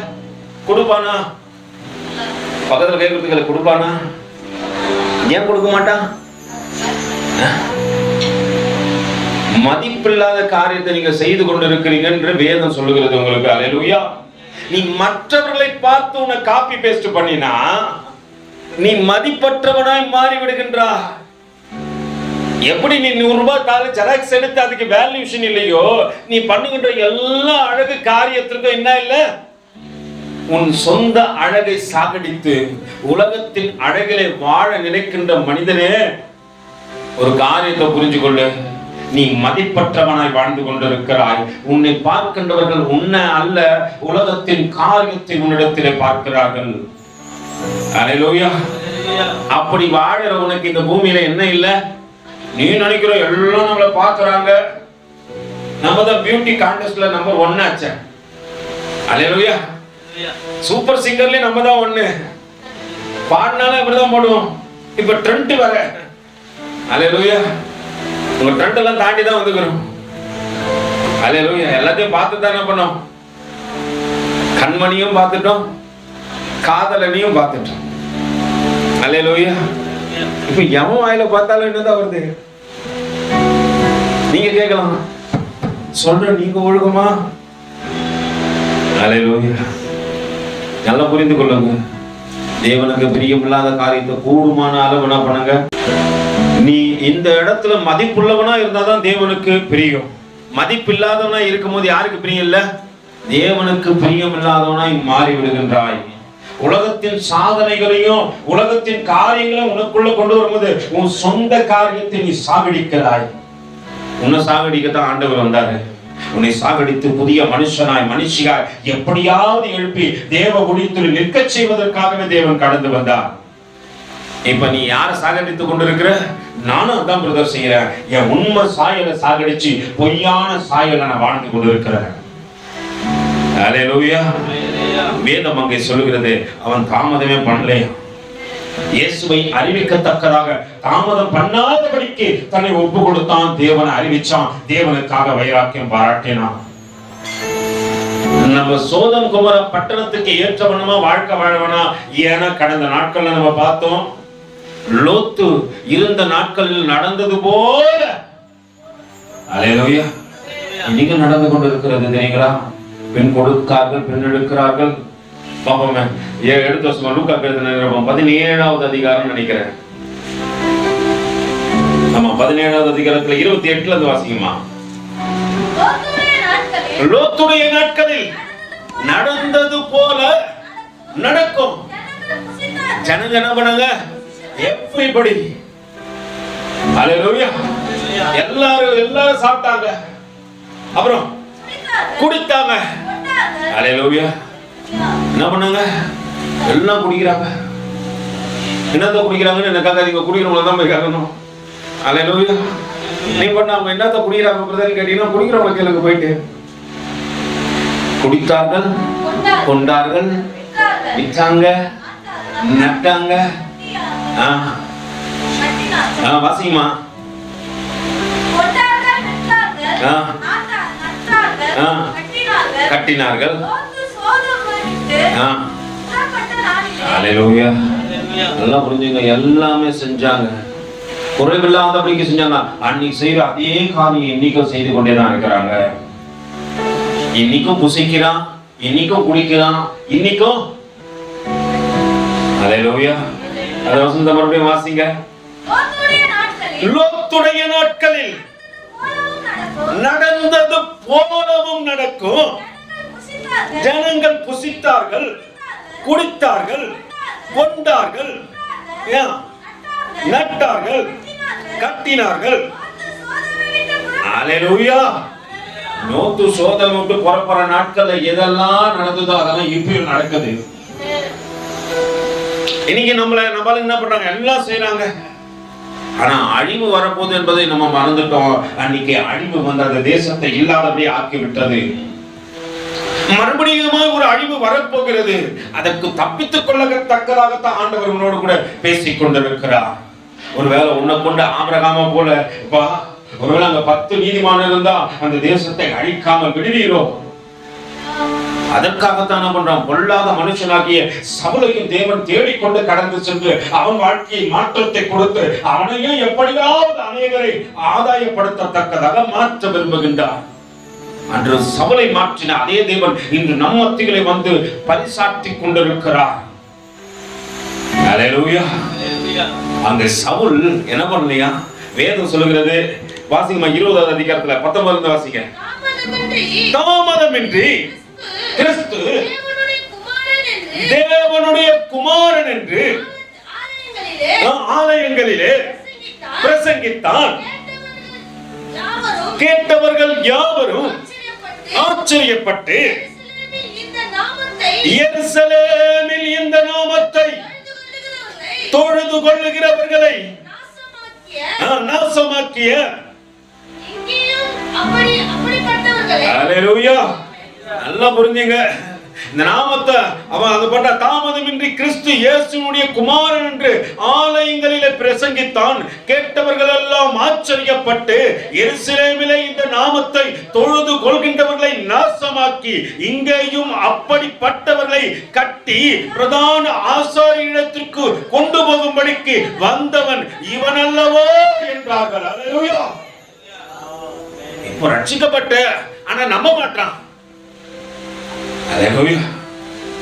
[SPEAKER 2] கொடுப்பானா? பக்கத்துல கை கொடுத்துக்கல, கொடுப்பானா? ஏன் கொடுக்க மாட்டான்? மதிப்பில்லாத காரியத்தை நீங்க செய்து கொண்டிருக்கிறீங்க என்று வேதம் சொல்லுகிறது உங்களுக்கு. அல்லேலூயா. நீ மற்றவர்களை பார்த்து உன்னை காப்பி பேஸ்ட் பண்ணினா நீ மதிப்பற்றவனாய் மாறி விடுகின்றா. எப்படி நீ 100 ரூபாய் தாள ஜெராக்ஸ் எடுத்து அதுக்கு வேல்யூஷன் இல்லையோ, நீ பண்ணுகின்ற எல்லா அழகு காரியத்திற்கும் என்ன இல்ல? உன் சொந்த அழகை சாகடித்து உலகத்தின் அழகிலே வாழ நினைக்கின்ற மனிதனே, ஒரு காரியத்தை புரிஞ்சு கொள்ளு. நீ மதிப்பற்றவனாய் வாழ்ந்து கொண்டிருக்கிறாய். உன்னை பார்க்கின்றவர்கள் உன்னை அல்ல, உலகத்தின் காரியத்தை உன்னிடத்திலே பார்க்கிறார்கள். அல்லேலூயா. அப்படி வாழற உனக்கு இந்த பூமியில என்ன இல்ல? நீ நினைக்கிற எல்லாம் நம்மள பாக்குறாங்க, நம்ம தான் பியூட்டி கான்டெஸ்ட்ல நம்பர் 1 ஆச்சே. அல்லேலூயா. சூப்பர் சிங்கர்ல நம்ம தான் 1. பாடினாலும் இப்படிதான் போடுவோம். இப்ப ட்ரெண்ட் வர. அல்லேலூயா. உங்க ட்ரெண்ட் எல்லாம் தாண்டி தான் வந்துக்கிறோம். அல்லேலூயா. எல்லாத்தையும் பார்த்து தானே பண்ணோம். கண்மணியும் பார்த்துட்டோம், காதலனையும் பார்த்துட்டோம். அல்லேலூயா. இப்ப எவன் வாயில பார்த்தாலும் என்னதான் வருது? நீங்க கேட்கலாம், சொல்ற நீங்க ஒழுகுமா? அல்லேலூயா. நல்லா புரிந்து கொள்ளுங்க. தேவனுக்கு பிரியமில்லாத காரியத்தை கூடுமான அளவு என்ன பண்ணுங்க? நீ இந்த இடத்துல மதிப்புள்ளவனா இருந்தாதான் தேவனுக்கு பிரியம். மதிப்பில்லாதவனா இருக்கும்போது யாருக்கு பிரியம் இல்ல? தேவனுக்கு பிரியம் இல்லாதவனாய் மாறி விடுகின்றாய். உலகத்தின் சாதனைகளையும் உலகத்தின் காரியங்களையும் உனக்குள்ள கொண்டு வரும்போது உன் சொந்த காரியத்தை நீ சாகடிக்கிறாய். உன்னை சாகடிக்கத்தான் ஆண்டவர் வந்தாரு. உன்னை சாகடித்து புதிய மனுஷனாய் மனுஷியாய் எப்படியாவது எழுப்பி தேவ குடித்தில் நிற்க செய்வதற்காகவே தேவன் கடந்து வந்தார். இப்ப நீ யார சாகடித்துக் கொண்டிருக்கிற? நானும் அதான் பிரதர் செய்யறேன். என் உண்மை சாயலை சாகடிச்சு பொய்யான சாயலை நான் வாழ்ந்து கொண்டிருக்கிறேன். அல்லேலூயா. வேதம் அங்கே சொல்லுகிறது, அவன் தாமதமே பண்ணலையா. இயேசுவை அறிவிக்கத்தக்கதாக தாமதம் பண்ணாதபடிக்கு தன்னை ஒப்பு கொடுத்தான். தேவனை அறிவிச்சான். தேவனுக்காக வைராக்கியம் பாராட்டினான். நம்ம சோதம் குமர பட்டணத்துக்கு ஏற்றவனமா வாழ்க்கை வாழவனா? ஏன்னா கடந்த நாட்கள்ல நம்ம பார்த்தோம், லோத்து இருந்த நாட்களில் நடந்தது போல அல்லேலூயா இன்னைக்கு நடந்து கொண்டிருக்கிறது தெரியுங்களா? பெண் கொடுத்தார்கள், பெண் எடுக்கிறார்கள். பாப்போமே, எடுத்து வசனம் லூக்கா எழுதின நிருபம் 17வது அதிகாரம் நினைக்கிறேன். ஆமா, 17வது அதிகாரத்துல 28ல இருந்து வாசிக்குமா. லோத்துடைய நாட்களில் நடந்தது போல நடக்கும். ஜனங்க என்ன பண்ணாங்க? எப்படி? அல்லேலூயா. எல்லாரும் சாப்பிட்டாங்க, அப்புறம் குடித்தாங்க. அல்லேலூயா. என்ன பண்ணாங்க? எல்லாம் குடிக்கிறாங்க. என்னத்த குடிக்கிறாங்கன்னு என்ன கேட்காதீங்க, குடிக்கிறவங்கள தான் போய் கேட்கணும். அல்லேலூயா. நீ பண்ண அவங்க என்னத்த குடிக்கிறாங்க கேட்டீங்கன்னா குடிக்கிறவங்க கேளுங்க போயிட்டு. குடித்தார்கள், கொண்டார்கள், விற்றாங்க, நட்டாங்க. வாசிங்கம்மா. கட்டினார்கள். அல்லேலூயா. எல்லாம் புரிஞ்சுங்க, எல்லாமே செஞ்சாங்க, குறைவில்லாதபடிக்கு செஞ்சாங்க. அன்னைக்கு செய்யற அதே காரியம் இன்னைக்கும் செய்து கொண்டேதான் இருக்கிறாங்க. இன்னைக்கும் புசிக்கிறான், இன்னைக்கும் குடிக்கிறான், இன்னைக்கும். அல்லேலூயா. அத வசந்த மறுபடியும் வாசிங்க. லோத்துடைய நாட்களில் நடந்தது போலவும் நடக்கும். ஜனங்கள் புசித்தார்கள், குடித்தார்கள், கொண்டார்கள், நட்டார்கள், கட்டினார்கள். அல்லேலூயா. நோத்து சோதனை விட்டு புறப்படுற நாட்கள்ல எதெல்லாம் நடந்ததோ அதெல்லாம் இப்பயும் நடக்குது. இன்னைக்கு நம்மள என்ன பண்றாங்க? எல்லாம் செய்யறாங்க. ஆனா அழிவு வரப்போகுது என்பதை நம்ம மறந்துட்டோம். அன்னைக்கு அழிவு வந்து அந்த தேசத்தை இல்லாதபடி ஆக்கிவிட்டது. மறுபடியும் ஒரு அழிவு வரப்போகிறது. அதற்கு தப்பித்துக் கொள்ளத்தக்கதாகத்தான் ஆண்டவர் உன்னோடு கூட பேசிக் கொண்டிருக்கிறார். ஒருவேளை உன்னை கொண்டு ஆபிரகாம போல ஒருவேளை அங்க 10 நீதிமான் இருந்தா அந்த தேசத்தை அழிக்காமல் விடுவீரோ? அதற்காகத்தான் என்ன பண்றான்? பொல்லாத மனுஷனாகிய சவுலையும் தேவன் தேடிக்கொண்டு கடந்து சென்று அவன் வாழ்க்கையை மாற்றத்தை கொடுத்து அவனையும் எப்படியாவது அநேகரை ஆதாயப்படுத்தத்தக்கதாக மாற்ற விரும்புகின்றார். அன்று சவுலை மாற்றின அதே தேவன் இன்று நம் மத்தியிலே வந்து பரிசாற்றி கொண்டிருக்கிறார். அல்லேலூயா. அந்த சவுல் என்ன பண்ணலையா? வேதம் சொல்லுகிறது. வாசிங்கம்மா 20வது அதிகாரத்துல 19 வாசிங்க. தாமதமின்றி கிறிஸ்து தேவனுடைய குமாரன் என்று ஆலயங்களிலே பிரசங்கித்தான். கேட்டவர்கள் யாவரும் ஆச்சரியப்பட்டு எருசலேமில் இந்த நாமத்தை தொழுது கொள்ளுகிறவர்களை நாசமாக்கிய. அல்லேலூயா. நல்லா புரிஞ்சுங்க. இந்த நாமத்தை அவன் அது பண்ற தாமதமின்றி கிறிஸ்து இயேசுவுடைய குமாரன் என்று ஆலயங்களிலே பிரசங்கித்தான். கேட்டவர்கள் எல்லாம் ஆச்சரியப்பட்டு எருசலேமிலே இந்த நாமத்தை தொழுது கொள்கின்றவர்களை நாசமாக்கி இங்கேயும் அப்படிப்பட்டவர்களை கட்டி பிரதான ஆசாரியரிடத்திற்கு கொண்டு போகும்படிக்கு வந்தவன் இவன் அல்லவோ என்றார்கள். அல்லேலூயா. இப்போ ரட்சிக்கப்பட்ட ஆனா நம்ப மாட்டான். அல்லேலூயா.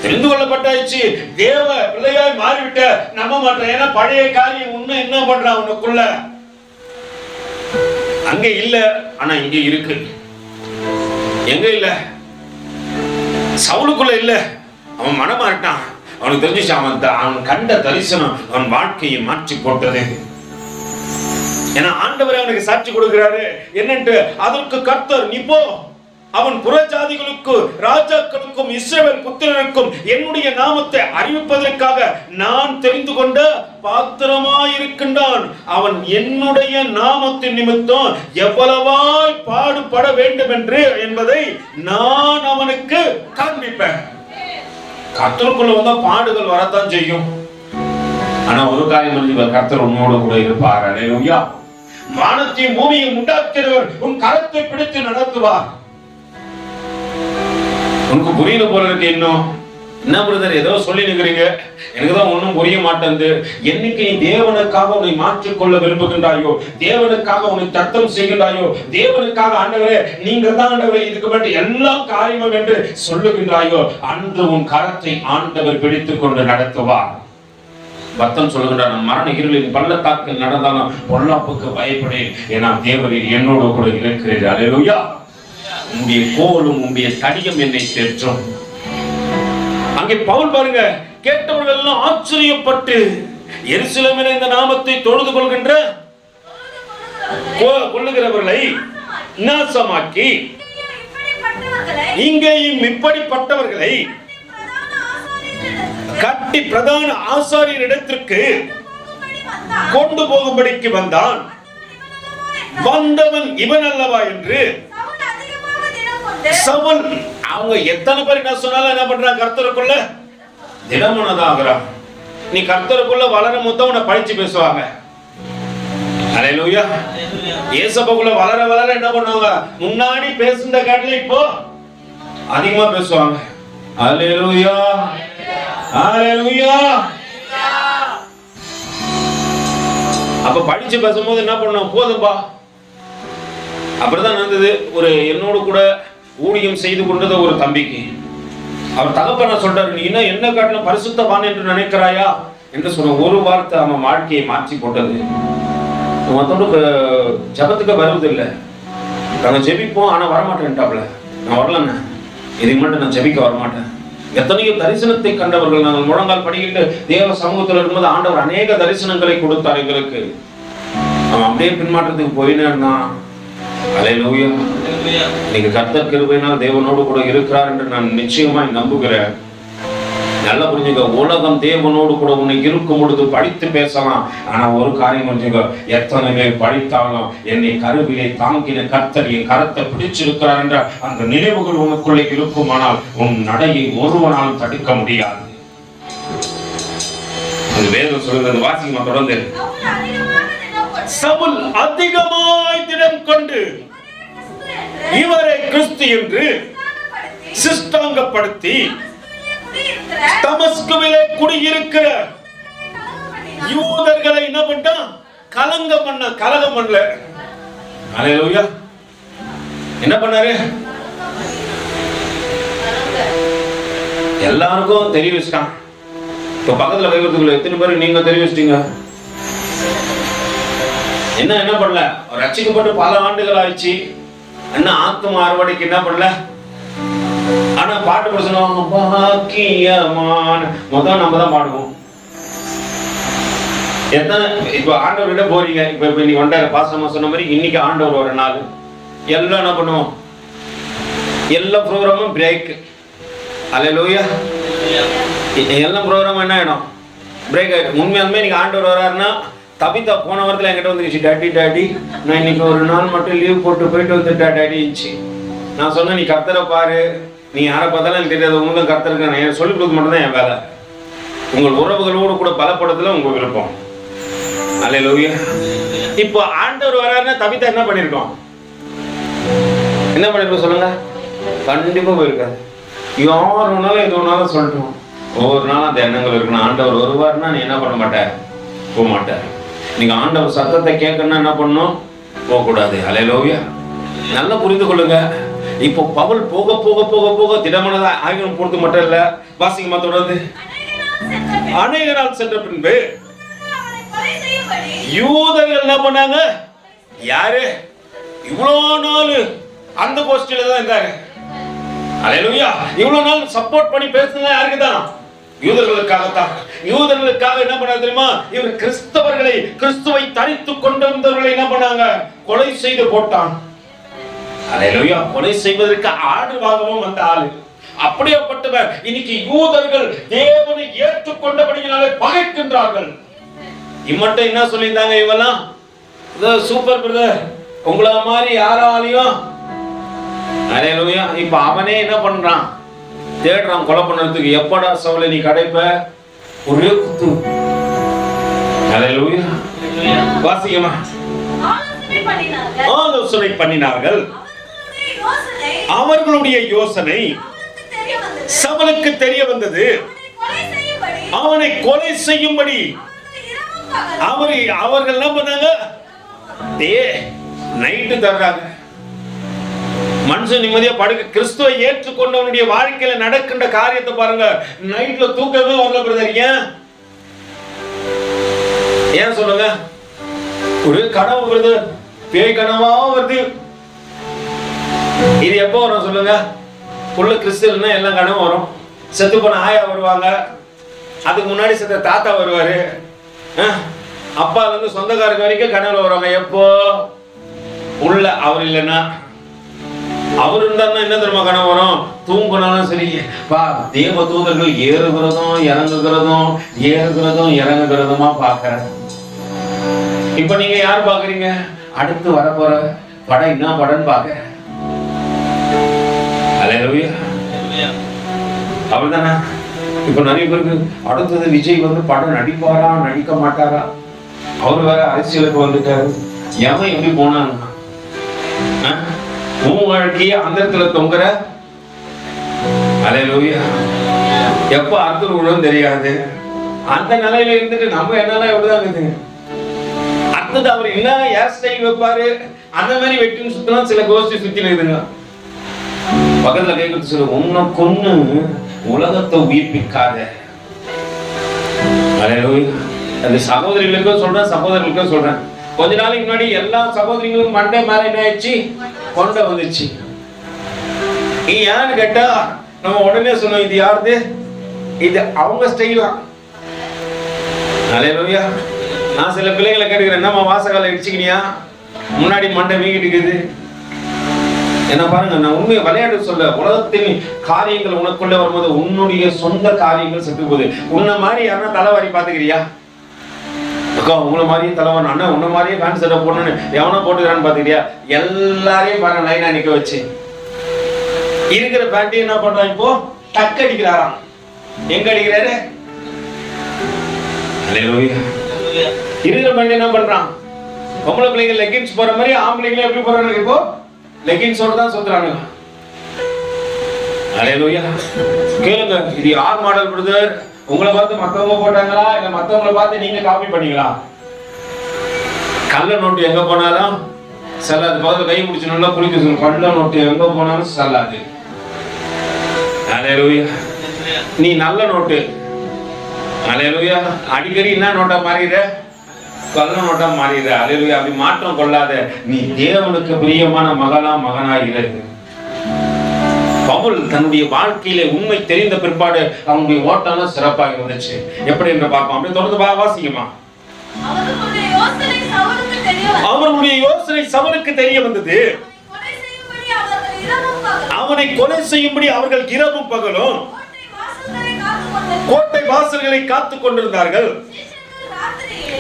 [SPEAKER 2] தெரிந்து கொள்ளப்பட்டாச்சு, தேவ பிள்ளையாய் மாறிவிட்ட, நம்ப மாட்டான். ஏன்னா பழைய காரியம் உண்மை என்ன பண்றான் உனக்குள்ள? அங்க இல்ல, ஆனா இங்க இருக்கு. எங்க இல்ல? சவுலுக்குள்ள இல்ல. அவன் மனம் மாறிட்டான். அவனுக்கு தெரிஞ்சிச்சு, அவன் கண்ட தரிசனம் அவன் வாழ்க்கையை மாற்றி போட்டது. ஏன்னா ஆண்டவர் அவனுக்கு சாட்சி கொடுக்கிறாரு. என்னன்ட்டு அதற்கு கர்த்தர் நீ போ, அவன் புறஜாதிகளுக்கு ராஜாக்களுக்கும் இஸ்ரவேல் புத்திரருக்கும் என்னுடைய நாமத்தை அறிவிப்பதற்காக நான் தெரிந்து கொண்ட பாத்திரமாயிருக்கின்றான். அவன் என்னுடைய நாமத்தின் நிமித்தம் எவ்வளவாய் பாடுபட வேண்டும் என்று என்பதை நான் அவனுக்கு காண்பிப்பேன். கர்த்தருக்குள்ள வந்தா பாடுகள் வரத்தான் செய்யும். ஆனா ஒரு காரியம், கர்த்தர் உன்னோடு கூட இருப்பார். அல்லேலூயா. வானத்தையும் பூமியை உண்டாக்கிறவர் உன் கரத்தை பிடித்து நடத்துவார். உனக்கு புரியல போல இருக்கு. இன்னும் என்ன பிரதர் ஏதோ சொல்லி நிற்கிறீங்க, எனக்கு தான் ஒன்றும் புரிய மாட்டேங்குது. என்னைக்கு நீ தேவனுக்காக உன்னை மாற்றிக்கொள்ள விரும்புகின்றாயோ, தேவனுக்காக உன்னை தத்தம் செய்கின்றாயோ, தேவனுக்காக ஆண்டவரே நீங்க தான் ஆண்டவரே இதுக்கு மட்டும் எல்லா காரியமும் என்று சொல்லுகின்றாயோ, அன்று உன் கரத்தை ஆண்டவர் பிடித்துக் கொண்டு நடத்துவார். பக்தன் சொல்லுகின்றார், மரண இருளின் பள்ளத்தாக்கில் நடந்தாலும் பொல்லாப்புக்கு பயப்படேன், ஏன்னா தேவரீர் என்னோடு கூட இருக்கிறீர். அல்லேலூயா. உன்னுடைய கோலும் உன்னுடைய தடியும் என்னை தேற்றும். அங்கே பவுல் பாருங்க, கேட்டவர்கள் எல்லாம் ஆச்சரியப்பட்டு எருசலேமிலே இந்த நாமத்தை தொழுது கொள்ளுகிறவர்களை நாசமாக்கி இங்கேயும் இப்படிப்பட்டவர்களை கட்டி பிரதான ஆசாரியர் இடத்திற்கு கொண்டு போகும்படிக்கு வந்தான். வந்தவன் இவன் அல்லவா என்று சவுல், அவங்க எத்தனை பேர் என்ன சொன்னாலும் என்ன பண்றான், கர்த்தருக்குள்ள திடமனதாகிறான். நீ கர்த்தருக்குள்ள வளரும் போது உன்னை பழிச்சு பேசுவாங்க. அல்லேலூயா. இயேசுவுக்குள்ள வளர வளர என்ன பண்ணுவாங்க, முன்னாடி பேசுன காட்டில இப்போ அதிகமா பேசுவாங்க. அல்லேலூயா, அல்லேலூயா. அப்ப படிச்சு பேசும்போது என்ன பண்ணோம், போதும்பா. அப்படிதான் நடந்தது. ஒரு என்னோடு கூட ஊழியம் செய்து கொண்டது ஒரு தம்பிக்கு, அவர் தகப்பன சொல்றாரு, நீ என்ன காட்டிலும் பரிசுத்தவான் என்று நினைக்கிறாயா என்று சொன்ன ஒரு வார்த்தை அவன் வாழ்க்கையை மாற்றி போட்டது. மற்றோடு ஜபத்துக்கு வருவதில்லை, நாங்கள் ஜெபிப்போம் ஆனா வரமாட்டேன்ட்டாப்ல. நான் வரலண்ணே, இதுக்கு மட்டும் நான் ஜெபிக்க வரமாட்டேன். எத்தனையோ தரிசனத்தை கண்டவர்கள், நாங்கள் முழங்கால் படிக்கிட்டு தேவ சமூகத்தில் இருக்கும்போது ஆண்டவர் அநேக தரிசனங்களை கொடுத்தார் எங்களுக்கு. அவன் அப்படியே பின்மாற்றத்துக்கு போயினே இருந்தான். அல்லேலூயா. நீங்க கர்த்தர் கிருபையினால் தேவனோடு கூட இருக்கிறார் என்று நான் நிச்சயமாய் நம்புகிறேன். நல்லா புரிஞ்சுக்க, உலகம் தேவனோடு கூட உன்னை இருக்கும் பொழுது படித்து பேசலாம். ஆனா ஒரு காரியம் புரிஞ்சுக்க, எத்தனை பேர் படித்தாலும் என்னை கருவிலை தாங்கின கர்த்தர் என் கரத்தை பிடிச்சிருக்கிறார் என்ற அந்த நினைவுகள் உனக்குள்ளே இருக்குமானால் உன் நடையை ஒருவனாலும் தடுக்க முடியாது. வேதம் சொல்கிறது, வாசிக்குமா தொடர்ந்து. சவுல் அதிகமாய் திடம் கொண்டு இவரை கிறிஸ்து என்று சிஸ்டாங்கப்படுத்தி தமஸ்குவிலே குடியிருக்கிற யூதர்களை என்ன பண்ணான், கலகம் பண்ணல. அல்லேலூயா. என்ன பண்ணாரு, எல்லாருக்கும் தெரிய வச்சிட்டான். இப்ப பக்கத்துல வைக்கிறதுக்குள்ள எத்தனை பேருக்கு நீங்க தெரிய வச்சிட்டீங்க? என்ன பண்ணல, ரட்சிக்கப்பட்டு பல ஆண்டுகள் ஆயிடுச்சு, என்ன ஆத்தும அறுவடைக்கு என்ன பண்ணல. ஆனா பாட்டு படிச்சோம், பாக்கியமான முதல் நம்ம தான் பாடுவோம். எத்தனை இப்ப ஆண்டவர்கிட்ட போறீங்க, இப்ப இன்னைக்கு ஒன்றாயிரம் பாசமா சொன்ன மாதிரி இன்னைக்கு ஆண்டவர் ஒரு நாள் எல்லாம் என்ன பண்ணுவோம், எல்லா ப்ரோக்ராமும் பிரேக். அல்லேலூயா. எல்லா ப்ரோக்ராமும் என்ன ஆயிடும், பிரேக் ஆயிடும். உண்மையாலுமே நீங்க ஆண்டவர் வர்றாருன்னா, தபிதா போன வாரத்தில் என்கிட்ட வந்துருச்சு, டாடி நான் இன்னைக்கு ஒரு நாள் மட்டும் லீவ் போட்டு போயிட்டு வந்துட்டா டாடிச்சு. நான் சொன்னேன், நீ கர்த்தரை பாரு, நீ யாரை பார்த்தாலும் எனக்கு தெரியாது, உங்களுக்கு கர்த்தருக்கு நான் சொல்லிக் கொடுக்க மட்டும் தான் என் வேலை. உங்கள் உறவுகளோடு கூட பலப்படுத்தல உங்க விருப்பம். அல்லேலூயா. இப்போ ஆண்டவர் வராருன்னா தபிதா என்ன பண்ணிருக்கோம், என்ன பண்ணிருக்கோம் சொல்லுங்க? கண்டிப்பா போயிருக்காது. யார் ஒன்னாலும் எது ஒன்னாலும் சொல்லிட்டோம். ஒவ்வொரு நாளும் அந்த எண்ணங்கள் இருக்கணும். ஆண்டவர் வருவாருன்னா நீ என்ன பண்ண மாட்டேன், போக மாட்டேன். நீங்க ஆண்டவர் சத்தத்தை கேட்கணும்னா என்ன பண்ணணும், போகக்கூடாது. அல்லேலூயா. நல்லா புரிந்து கொள்ளுங்க. இப்போ பவுல் போக போக போக போக திடமனதா ஆகியும் பொறுத்து மட்டும் இல்ல, வாசிங்கமா தொடர்ந்து. அநேக நாள் சென்ற பின்பு யூதர்கள் என்ன பண்ணாங்க, யாரு இவ்வளவு நாள் அந்த கோஷ்டியில தான் இருந்தாரு. அல்லேலூயா. இவ்வளவு நாள் சப்போர்ட் பண்ணி பேசுங்க யாருக்குதான், யூதர்களுக்காகத்தான். யூதர்களுக்காக என்ன பண்ணாங்க தெரியுமா, இவர் கிறிஸ்தவர்களை, கிறிஸ்துவை தரித்து கொண்டிருந்தவர்களை என்ன பண்ணாங்க, கொலை செய்து போட்டான். அல்லேலூயா. கொலை செய்வதற்கு ஆடுவாகவும் வந்த ஆளு. அப்படியேப்பட்டவர் இன்னைக்கு யூதர்கள் தேவனை ஏற்றுக்கொண்டபடியினாலே பகைக்கின்றார்கள். இம்மட்டும் என்ன சொல்லியிருந்தாங்க இவெல்லாம், சூப்பர் பிரதர், உங்கள மாதிரி யாராலையும். அல்லேலூயா. இப்ப அவனே என்ன பண்றான், தேடுறான் கொலை பண்ணறதுக்கு. எப்படா சவுலை நீ கடைப்ப, ஒரே குத்து. அல்லேலூயா. வாசிக்கமா. ஆலோசனை பண்ணினார்கள். அவர்களுடைய யோசனை சவுலுக்கு தெரிய வந்தது. அவனை கொலை செய்யும்படி அவர்கள் என்ன பண்ணாங்க? நைட்டு தர்றாங்க. மனுஷன் நிம்மதியா படுக்க. கிறிஸ்துவை ஏற்றுக்கொண்டவனுடைய வாழ்க்கையில நடக்கின்ற காரியத்தை பாருங்க. நைட்ல தூக்கமே வரல பிரதர். ஏன் சொல்லுங்க? ஒரு கனவு வருது, பேய் கனவா வருது. இது எப்போ வரும் சொல்லுங்க? உள்ள கிறிஸ்துவன்னா எல்லா கனவும் வரும். செத்து போன ஆயா வருவாங்க, அதுக்கு முன்னாடி செத்த தாத்தா வருவாரு, அப்பால இருந்து சொந்தக்காரங்க வரைக்கும் கனவுல வருவாங்க. எப்போ? உள்ள அவர் இல்லைன்னா. அவர் இருந்தாருன்னா என்ன தெரியுமா கனவு வரும்? தூங்கினாலும் சரி, பா தேவ தூதர்கள் ஏறுகிறதும் இறங்குகிறதுமா பாக்க. இப்ப நீங்க யார் பாக்குறீங்க? அடுத்து வரப்போற படம் என்ன படம்னு பாக்க. அல்லேலூயா. அப்படிதானே? இப்ப நிறைய பேருக்கு அடுத்தது விஜய் வந்து படம் நடிப்பாரா நடிக்க மாட்டாரா? அவரு வேற அரசியலுக்கு வந்துட்டாரு. எவன் எப்படி போனாங்க? உன் வாழ்க்கைய அந்த இடத்துல தொங்குற. அல்லேலூயா. எப்ப அர்த்தம் விழும் தெரியாது. அந்த நிலையில இருந்துட்டு நம்ம என்னெல்லாம் எப்படிதான் இருக்குது. அடுத்தது அவர் என்ன ஹேர் ஸ்டைல் வைப்பாரு, அந்த மாதிரி வெட்டின்னு சுத்தலாம். சில கோஷ்டி சுத்தி இருக்குதுங்க. பக்கத்துல கேட்கறது சொல்லு, உன்னை கொன்னு உலகத்தை உயிர்ப்பிக்காத. அல்லேலூயா. அந்த சகோதரிகளுக்கும் சொல்றேன், சகோதரர்களுக்கும் சொல்றேன். கொஞ்ச நாளைக்கு முன்னாடி எல்லா சகோதரிகளும் மண்டே மேல என்ன ஆயிடுச்சு? கொண்டை வந்துச்சு. ஏன்னு கேட்டா நம்ம உடனே சொன்னோம், இது யாருது? இது அவங்க ஸ்டைலா. அல்லேலூயா. நான் சில பிள்ளைகளை கேட்டுக்கிறேன், என்னம்மா வாசகால இடிச்சுக்கினியா? முன்னாடி மண்டை வீங்கிட்டு இருக்குது. என்ன பாருங்க, நான் உண்மையை விளையாட்டு சொல்ல. உலகத்தின் காரியங்கள் உனக்குள்ள வரும்போது உன்னுடைய சொந்த காரியங்கள் செத்து போகுது. உன்ன மாதிரி யாருன்னா தலைவாரி பாத்துக்கிறியா? அக்கா உங்களை மாதிரியே தலைவன், அண்ணா உன்ன மாதிரியே பேண்ட் சட்டை போடணும்னு எவனோ போட்டுக்கிறான்னு பாத்துக்கிறியா? எல்லாரையும் பாருங்க லைனா நிக்க வச்சு இருக்கிற பேண்டையும் என்ன பண்றான்? இப்போ டக் அடிக்கிறாராம். எங்க அடிக்கிறாரு? இருக்கிற பேண்ட் என்ன பண்றான்? பொம்பளை பிள்ளைங்க லெகின்ஸ் போற மாதிரி ஆம்பளைங்களும் எப்படி போறாங்க? இப்போ லெகின்ஸோட தான் சுத்துறாங்க. அல்லேலூயா. கேளுங்க, இது யார் மாடல் பிரதர்? உங்களை பார்த்து மத்தவங்க போட்டாங்களா இல்ல மத்தவங்களை பார்த்து நீங்க காப்பி பண்ணீங்களா? கள்ள நோட்டு எங்க போனாலும் செல்லாது. பக்கத்துல கை பிடிச்சு நல்லா குளிக்க சொல்லு. கள்ள நோட்டு எங்க போனாலும் செல்லாது. அல்லேலூயா. நீ நல்ல நோட்டு. அல்லேலூயா. அடிக்கடி என்ன நோட்டா மாறிடுற? கள்ள நோட்டா மாறிடுற. அல்லேலூயா. அப்படி மாற்றம் கொள்ளாத. நீ தேவனுக்கு பிரியமான மகனாகிறது. பவுல் தன்னுடைய வாழ்க்கையில உண்மை தெரிந்த பிற்பாடு அவனுடைய ஓட்டம் சிறப்பாக இருந்துச்சு. எப்படி என்று பார்ப்போம். அப்படியே தொடர்ந்து வாசிக்குமா. அவருடைய யோசனை சவுலுக்கு தெரிய வந்தது. அவனை கொலை செய்யும்படி அவர்கள் இரவும் பகலும் கோட்டை வாசல்களை காத்துக் கொண்டிருந்தார்கள்.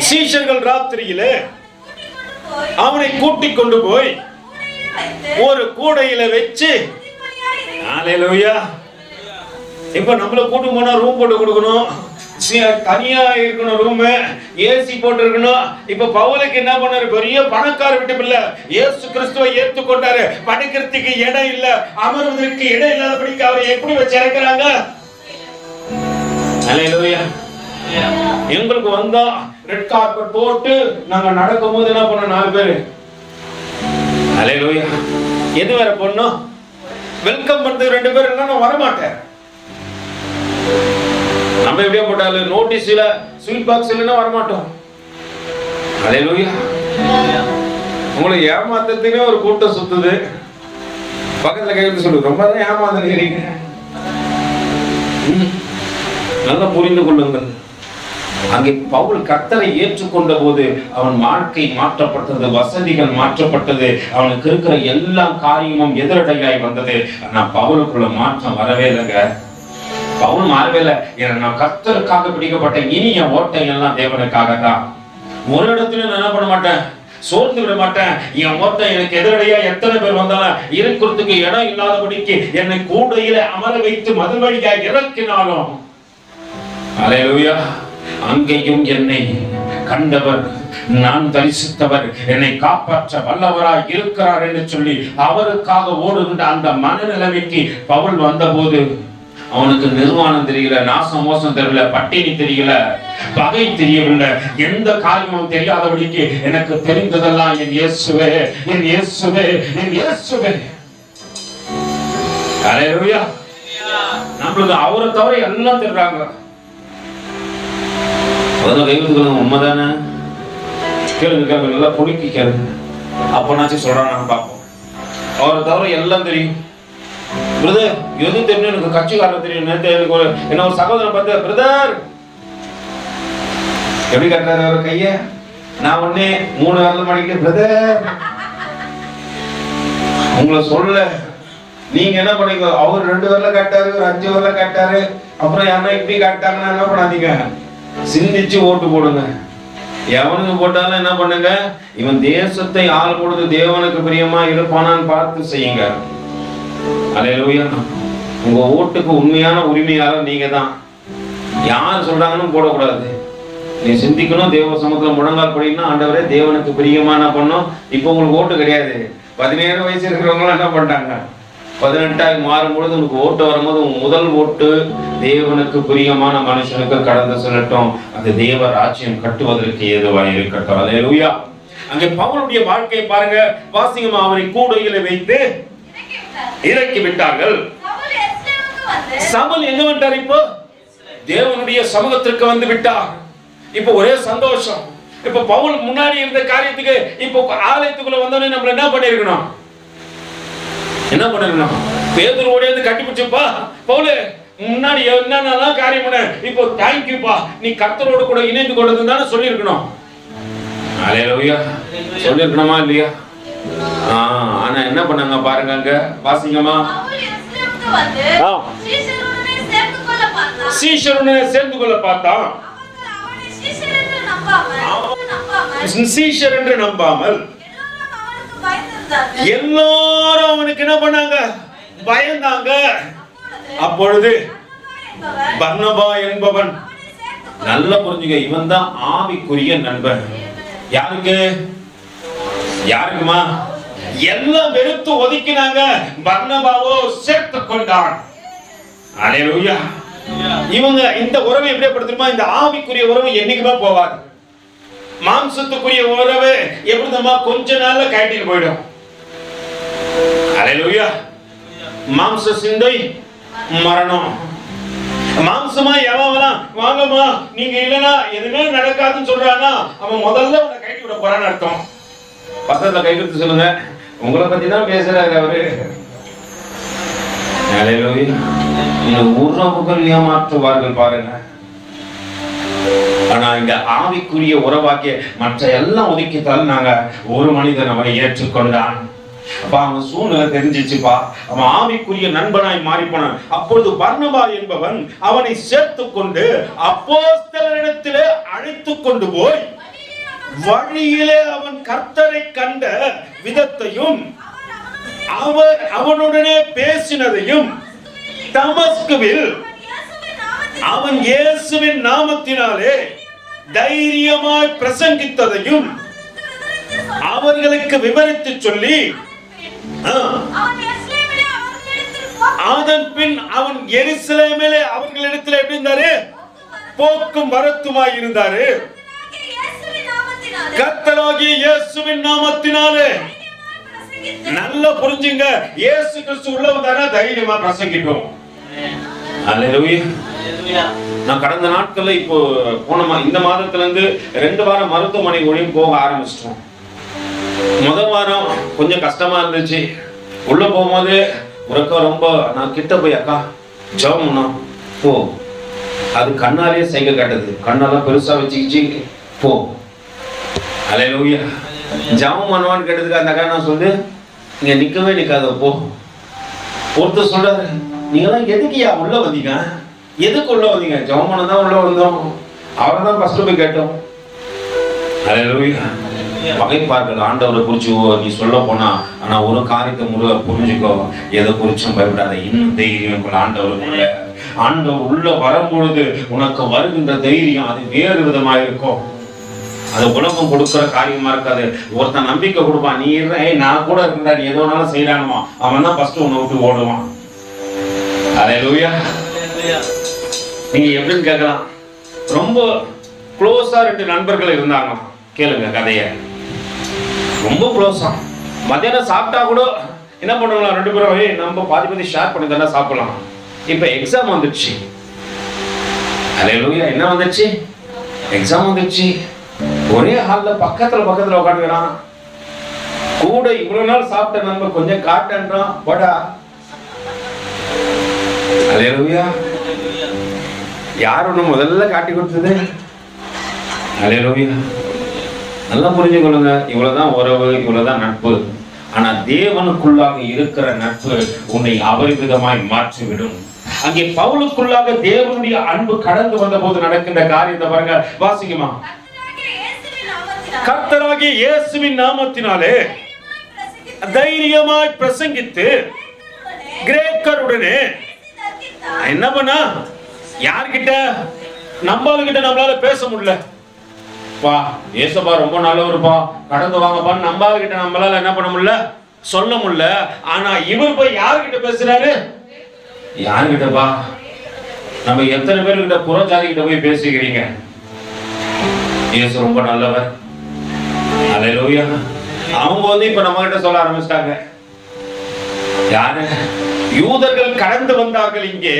[SPEAKER 2] சீஷர்கள் ராத்திரியிலே அவனை கூட்டிக் கொண்டு போய் ஒரு கூடையில வச்சு. அல்லேலூயா. இப்ப நம்மள கூட்டு போனா ரூம் போட்டு கொடுக்கணும், தனியா இருக்கணும், ரூம் ஏசி போட்டு இருக்கணும். இப்ப பவுலுக்கு என்ன பண்ணாரு? பெரிய பணக்கார வீட்டு பிள்ளை, இயேசு கிறிஸ்துவை ஏற்றுக்கொண்டாரு. படுக்கிறதுக்கு இடம் இல்ல, அமர்வதற்கு இடம் இல்லாதபடிக்கு அவரை எப்படி வச்சு இறக்குறாங்க? அல்லேலூயா. எங்களுக்கு வந்தா ரெட் கார்பெட் போட்டு நாங்க நடக்கும் போது என்ன பண்ணோம்? 4 பேரு. அல்லேலூயா. எது வேற பொண்ணும் வெல்கம் பண்றதுக்கு 2 பேர் இல்லைன்னா நான் வரமாட்டேன். நம்ம எப்படியே போட்டாலும் நோட்டீஸ்ல ஸ்வீட் பாக்ஸ் இல்லைன்னா வரமாட்டோம். அல்லேலூயா. உங்களை ஏமாத்தத்துக்கே ஒரு கூட்டம் சுத்துது. பக்கத்துல கேட்டு சொல்லு, ரொம்ப தான் ஏமாந்துறீங்க. நல்லா புரிந்து கொள்ளுங்கள். அங்கே பவுல் கர்த்தரை ஏற்றுக்கொண்ட போது அவன் வாழ்க்கை மாற்றப்பட்டது, வசதிகள் மாற்றப்பட்டது, அவனுக்கு இருக்கிற எல்லா காரியமும் எதிரடையாய் வந்தது. ஆனா பவுலுக்குள்ள மாற்றம் வரவே இல்லைங்க. பவுல் மாறவே இல்லை. நான் கர்த்தருக்காக பிடிக்கப்பட்ட இனிய ஓட்டம் எல்லாம் தேவனுக்காக தான். ஒரு இடத்துல நான் என்ன பண்ண மாட்டேன், சோர்ந்து விட மாட்டேன். என் ஓட்டம் எனக்கு எதிரடையா எத்தனை பேர் வந்தாலும் இருக்கிறதுக்கு இடம் இல்லாதபடிக்கு என்னை கூடையில அமர வைத்து மதுவழியா இறக்கினாலும் அல்லேலூயா, அங்கேயும் என்னை கண்டவர், நான் தரிசித்தவர், என்னை காப்பாற்ற வல்லவராய் இருக்கிறார் என்று சொல்லி அவருக்காக ஓடுகின்ற அந்த மனநிலைமைக்கு பவுல் வந்தபோது அவனுக்கு நிர்வாணம் தெரியல, நாசம் மோசம் தெரியல, பட்டினி தெரியல, பகை தெரியவில்லை, எந்த காரியமும் தெரியாதபடிக்கு எனக்கு தெரிந்ததெல்லாம் என் இயேசுவே, என் இயேசுவே, என் இயேசுவே. ஹல்லேலூயா. நம்மளுக்கு அவரை தவிர எல்லாம் தெரிறாங்க. கைவிடுகளும் உண்மைதானே? கேளுங்க கேளுங்க, நல்லா பொறுக்கி கேளுங்க. அப்பனாச்சும் சொல்றான் பார்ப்போம். அவரை தவிர எல்லாம் தெரியும். பிரதர் எது தெரியும்? எனக்கு கட்சிக்காரர் தெரியும். நேற்று எனக்கு என்ன ஒரு சகோதரன் பார்த்து, பிரதர் எப்படி கட்டுறாரு அவர் கைய? நான் உடனே 3 வரல மணிக்கு, பிரதர் உங்களை சொல்ல நீங்க என்ன பண்ணீங்க? அவர் 2 வரல காட்டாரு, ஒரு 5 வரல காட்டாரு, அப்புறம் யாரா இப்படி காட்டாங்கன்னா என்ன பண்ணாதீங்க, சிந்திச்சு ஓட்டு போடுங்க. எவனுக்கு போட்டாலும் என்ன பண்ணுங்க, இவன் தேசத்தை ஆள் கொடுத்து தேவனுக்கு பிரியமா இருப்பானான்னு பார்த்து செய்யுங்க. அல்லேலூயா. உங்க ஓட்டுக்கு உண்மையான உரிமையாளர் நீங்க தான். யார் சொல்றாங்கன்னு போடக்கூடாது. நீ சிந்திக்கணும். தேவ சமூகத்துல முழங்கால் படினா, ஆண்டவரே தேவனுக்கு பிரியமா என்ன பண்ணும். இப்போ உங்களுக்கு ஓட்டு கிடையாது. 17 வயசு இருக்கிறவங்க என்ன பண்ணிட்டாங்க, 18 மாறும்பொழுது உனக்கு ஓட்டு வரும்போது உன் முதல் ஓட்டு தேவனுக்கு பிரியமான மனுஷனுக்கு கடந்து செல்லட்டும். அது தேவ ராஜ்யம் கட்டுவதற்கு ஏதுவாக இருக்கட்டும். அல்லேலூயா. அங்கே பவுலுடைய வாழ்க்கையை பாருங்க, வாசிங்கமா. அவரை கூடையில வைத்து இறக்கி விட்டார்கள். சவுல் எங்க வந்துட்டார்? இப்போ தேவனுடைய சமூகத்திற்கு வந்து விட்டார். இப்போ ஒரே சந்தோஷம். இப்போ பவுல் முன்னாடி இருந்த காரியத்துக்கு இப்போ ஆலயத்துக்குள்ள வந்தோடனே நம்ம என்ன பண்ணிருக்கணும்? என்ன பண்ணிருக்கணும்? பேதுருவோட இருந்து கட்டிப்பிடிச்சுப்பா, பவுல் முன்னாடி என்னென்னலாம் காரியம் பண்ண, இப்போ தேங்க்யூப்பா, நீ கர்த்தரோடு கூட இணைந்து கொண்டது தானே சொல்லியிருக்கணும். அல்லேலூயா. சொல்லியிருக்கணுமா இல்லையா? ஆனா என்ன பண்ணாங்க பாருங்க, அங்க வாசிங்கம்மா. சீஷருடனே சேர்ந்து கொள்ள பார்த்தான். சீஷர் என்று நம்பாமல் எல்லாரும் அவனுக்கு என்ன பண்ணாங்க? பயந்தாங்க. அப்பொழுது பர்னபா என்பவன், நல்லா புரிஞ்சுக்க, இவன் தான் ஆவிக்குரிய நண்பன். யாருக்கு? யாருக்குமா? எல்லாம் வெறுத்து ஒதுக்கினாங்க, பர்னபாவோ சேர்த்து கொண்டான். அல்லேலூயா. இவங்க இந்த உறவை எப்படி படுத்துமா? இந்த ஆவிக்குரிய உறவு என்னைக்குமே போவாது. மாம்சத்துக்குரிய உறவு எப்படிமா கொஞ்ச நாள்ல கைட்டிட்டு போயிடும். அல்லேலூயா. மாம்ச சிந்தை மரணம். மாம்சமா எவன் வாங்கம்மா நீங்க இல்லனா எதுவுமே நடக்காதுன்னு சொல்றானா, அவன் முதல்ல உன்னை கைட்டி விட போறான்னு அர்த்தம். பக்கத்துல கை கொடுத்து சொல்லுங்க, உங்களை பத்தி தான் பேசுறாரு அவரு. அல்லேலூயா. இந்த உறவுகள் ஏமாற்றுவார்கள் பாருங்க. ஆனா இந்த ஆவிக்குரிய உறவாக்கிய மற்ற எல்லாம் ஒதுக்கித்தாலும் நாங்க ஒரு மனிதன் அவனை ஏற்றுக்கொண்டான். அப்ப அவன் சூழ்நிலை தெரிஞ்சிச்சுப்பா, அவன் ஆவிக்குரிய நண்பனாய் மாறிப்போனான். அப்பொழுது பர்னபா என்பவன் அவனை சேர்த்து கொண்டு அப்போஸ்தலரிடத்திலே அழைத்து கொண்டு போய் வழியிலே அவன் கர்த்தரை கண்ட விதத்தையும் அவர் அவனுடனே பேசினதையும் தமஸ்குவில் அவன் இயேசுவின் நாமத்தினாலே தைரியமாய் பிரசங்கித்ததையும் அவர்களுக்கு விவரித்து சொல்லி, அதன் பின் அவன் எருசலேமிலே அவர்களிடத்தில் எப்படி இருந்தாரு? போக்கும் வரத்துமாய் இருந்தாரு. கர்த்தராகிய இயேசுவின் நாமத்தினாலே. நல்லா புரிஞ்சுங்க, இயேசு கிறிஸ்து உள்ள வந்தாரா தைரியமா பிரசங்கிட்டோம். அல்லேலூயா. நான் கடந்த நாட்கள்ல இப்போ போன இந்த மாதத்துல இருந்து 2 வாரம் மருத்துவமனை ஒளியும் போக ஆரம்பிச்சிட்டோம். முதல் வாரம் கொஞ்சம் கஷ்டமா இருந்துச்சு. உள்ள போகும்போது உறக்க ரொம்ப, நான் கிட்ட போய் அக்கா ஜெபம் பண்ணோம் போ, அது கண்ணாலே செய்க காட்டுது, கண்ணெல்லாம் பெருசா வச்சுக்கிச்சு போ. அல்லேலூயா. ஜெபம் பண்ணுவான்னு கேட்டதுக்கு அந்த அக்கா நான் சொல்லு, இங்க நிக்கவே நிக்காத போ. ஒருத்தர் சொல்றாரு, நீங்களாம் எதுக்குயா உள்ள வந்தீங்க? எதுக்கு உள்ள வந்தீங்க? ஜெபம் பண்ண தான் உள்ள வந்தோம். அவரை தான் ஃபர்ஸ்ட் போய் கேட்டோம். அல்லேலூயா. பகைப்பார்கள் ஆண்டவரை குறிச்சு நீ சொல்ல போனா, ஆனா ஒரு காரியத்தை புரிஞ்சுக்கோ, எதை குறிச்சும் பயப்படாத, இன்னும் தைரியம் ஆண்டவர் ஆண்டவர் உள்ள வரும்பொழுது உனக்கு வருகின்ற தைரியம் அது வேறு விதமா இருக்கும். அது உலகம் கொடுக்கிற காரியமா இருக்காது. ஒருத்தன் நம்பிக்கை கொடுப்பான், நீ நான் கூட இருந்தா நீ எதோ நாளும் செய்யறானுமா, அவன் தான் ஃபர்ஸ்ட் உன்னை விட்டு ஓடுவான். அல்லேலூயா. நீங்க எப்படின்னு கேட்கலாம். ரொம்ப க்ளோஸா 2 நண்பர்கள் இருந்தாங்க. கேளுங்க கதைய. ரொம்ப க்ளோஸா மத்தியானம் சாப்பிட்டா கூட என்ன பண்ணுவாங்க 2 பேரும், நம்ம பாதி ஷேர் பண்ணி தானே சாப்பிடலாம். இப்ப எக்ஸாம் வந்துடுச்சு. ஹல்லேலூயா. என்ன வந்துச்சு? எக்ஸாம் வந்துடுச்சு. ஒரே ஹால்ல பக்கத்துல உட்காந்துக்கிறான். கூட இவ்வளவு நாள் சாப்பிட்ட நண்பர் கொஞ்சம் காட்டுன்றான். போடா. ஹல்லேலூயா. யார் ஒண்ணு முதல்ல காட்டி கொடுத்தது? ஹல்லேலூயா. நல்லா புரிஞ்சுக்கொள்ளுங்க. இவ்வளவுதான் உறவு, இவ்வளவுதான் நட்பு. ஆனா தேவனுக்குள்ளாக இருக்கிற நட்பு உன்னை அபரிவிதமாய் மாற்றிவிடும். அங்கே பவுலுக்குள்ளாக தேவனுடைய அன்பு கடந்து வந்த போது நடக்கின்ற காரியத்தை பாருங்க. வாசிக்குமா? கர்த்தராகிய இயேசுவின் நாமத்தினாலே தைரியமாய் பிரசங்கித்து கிரேக்கருடனே என்ன பண்ணா? யார்கிட்ட? நம்மளுக்கிட்ட நம்மளால பேச முடியல. பா ஏசப்பா ரொம்ப நல்லவருப்பா, கடந்து வாங்கப்பான்னு நம்மளுக்கிட்ட நம்மளால என்ன பண்ண முடியல, சொல்ல முடியல. ஆனா இவர் போய் யார்கிட்ட பேசுறாரு? யாருகிட்டப்பா? நம்ம எத்தனை பேர்கிட்ட புறஜாதி கிட்ட போய் பேசிக்கிறீங்க? இயேசு ரொம்ப நல்லவர். ஹல்லேலூயா. அவங்க இப்ப நம்ம கிட்ட சொல்ல ஆரம்பிச்சிட்டாங்க. யாரு? யூதர்கள் கடந்து வந்தார்கள். இங்கே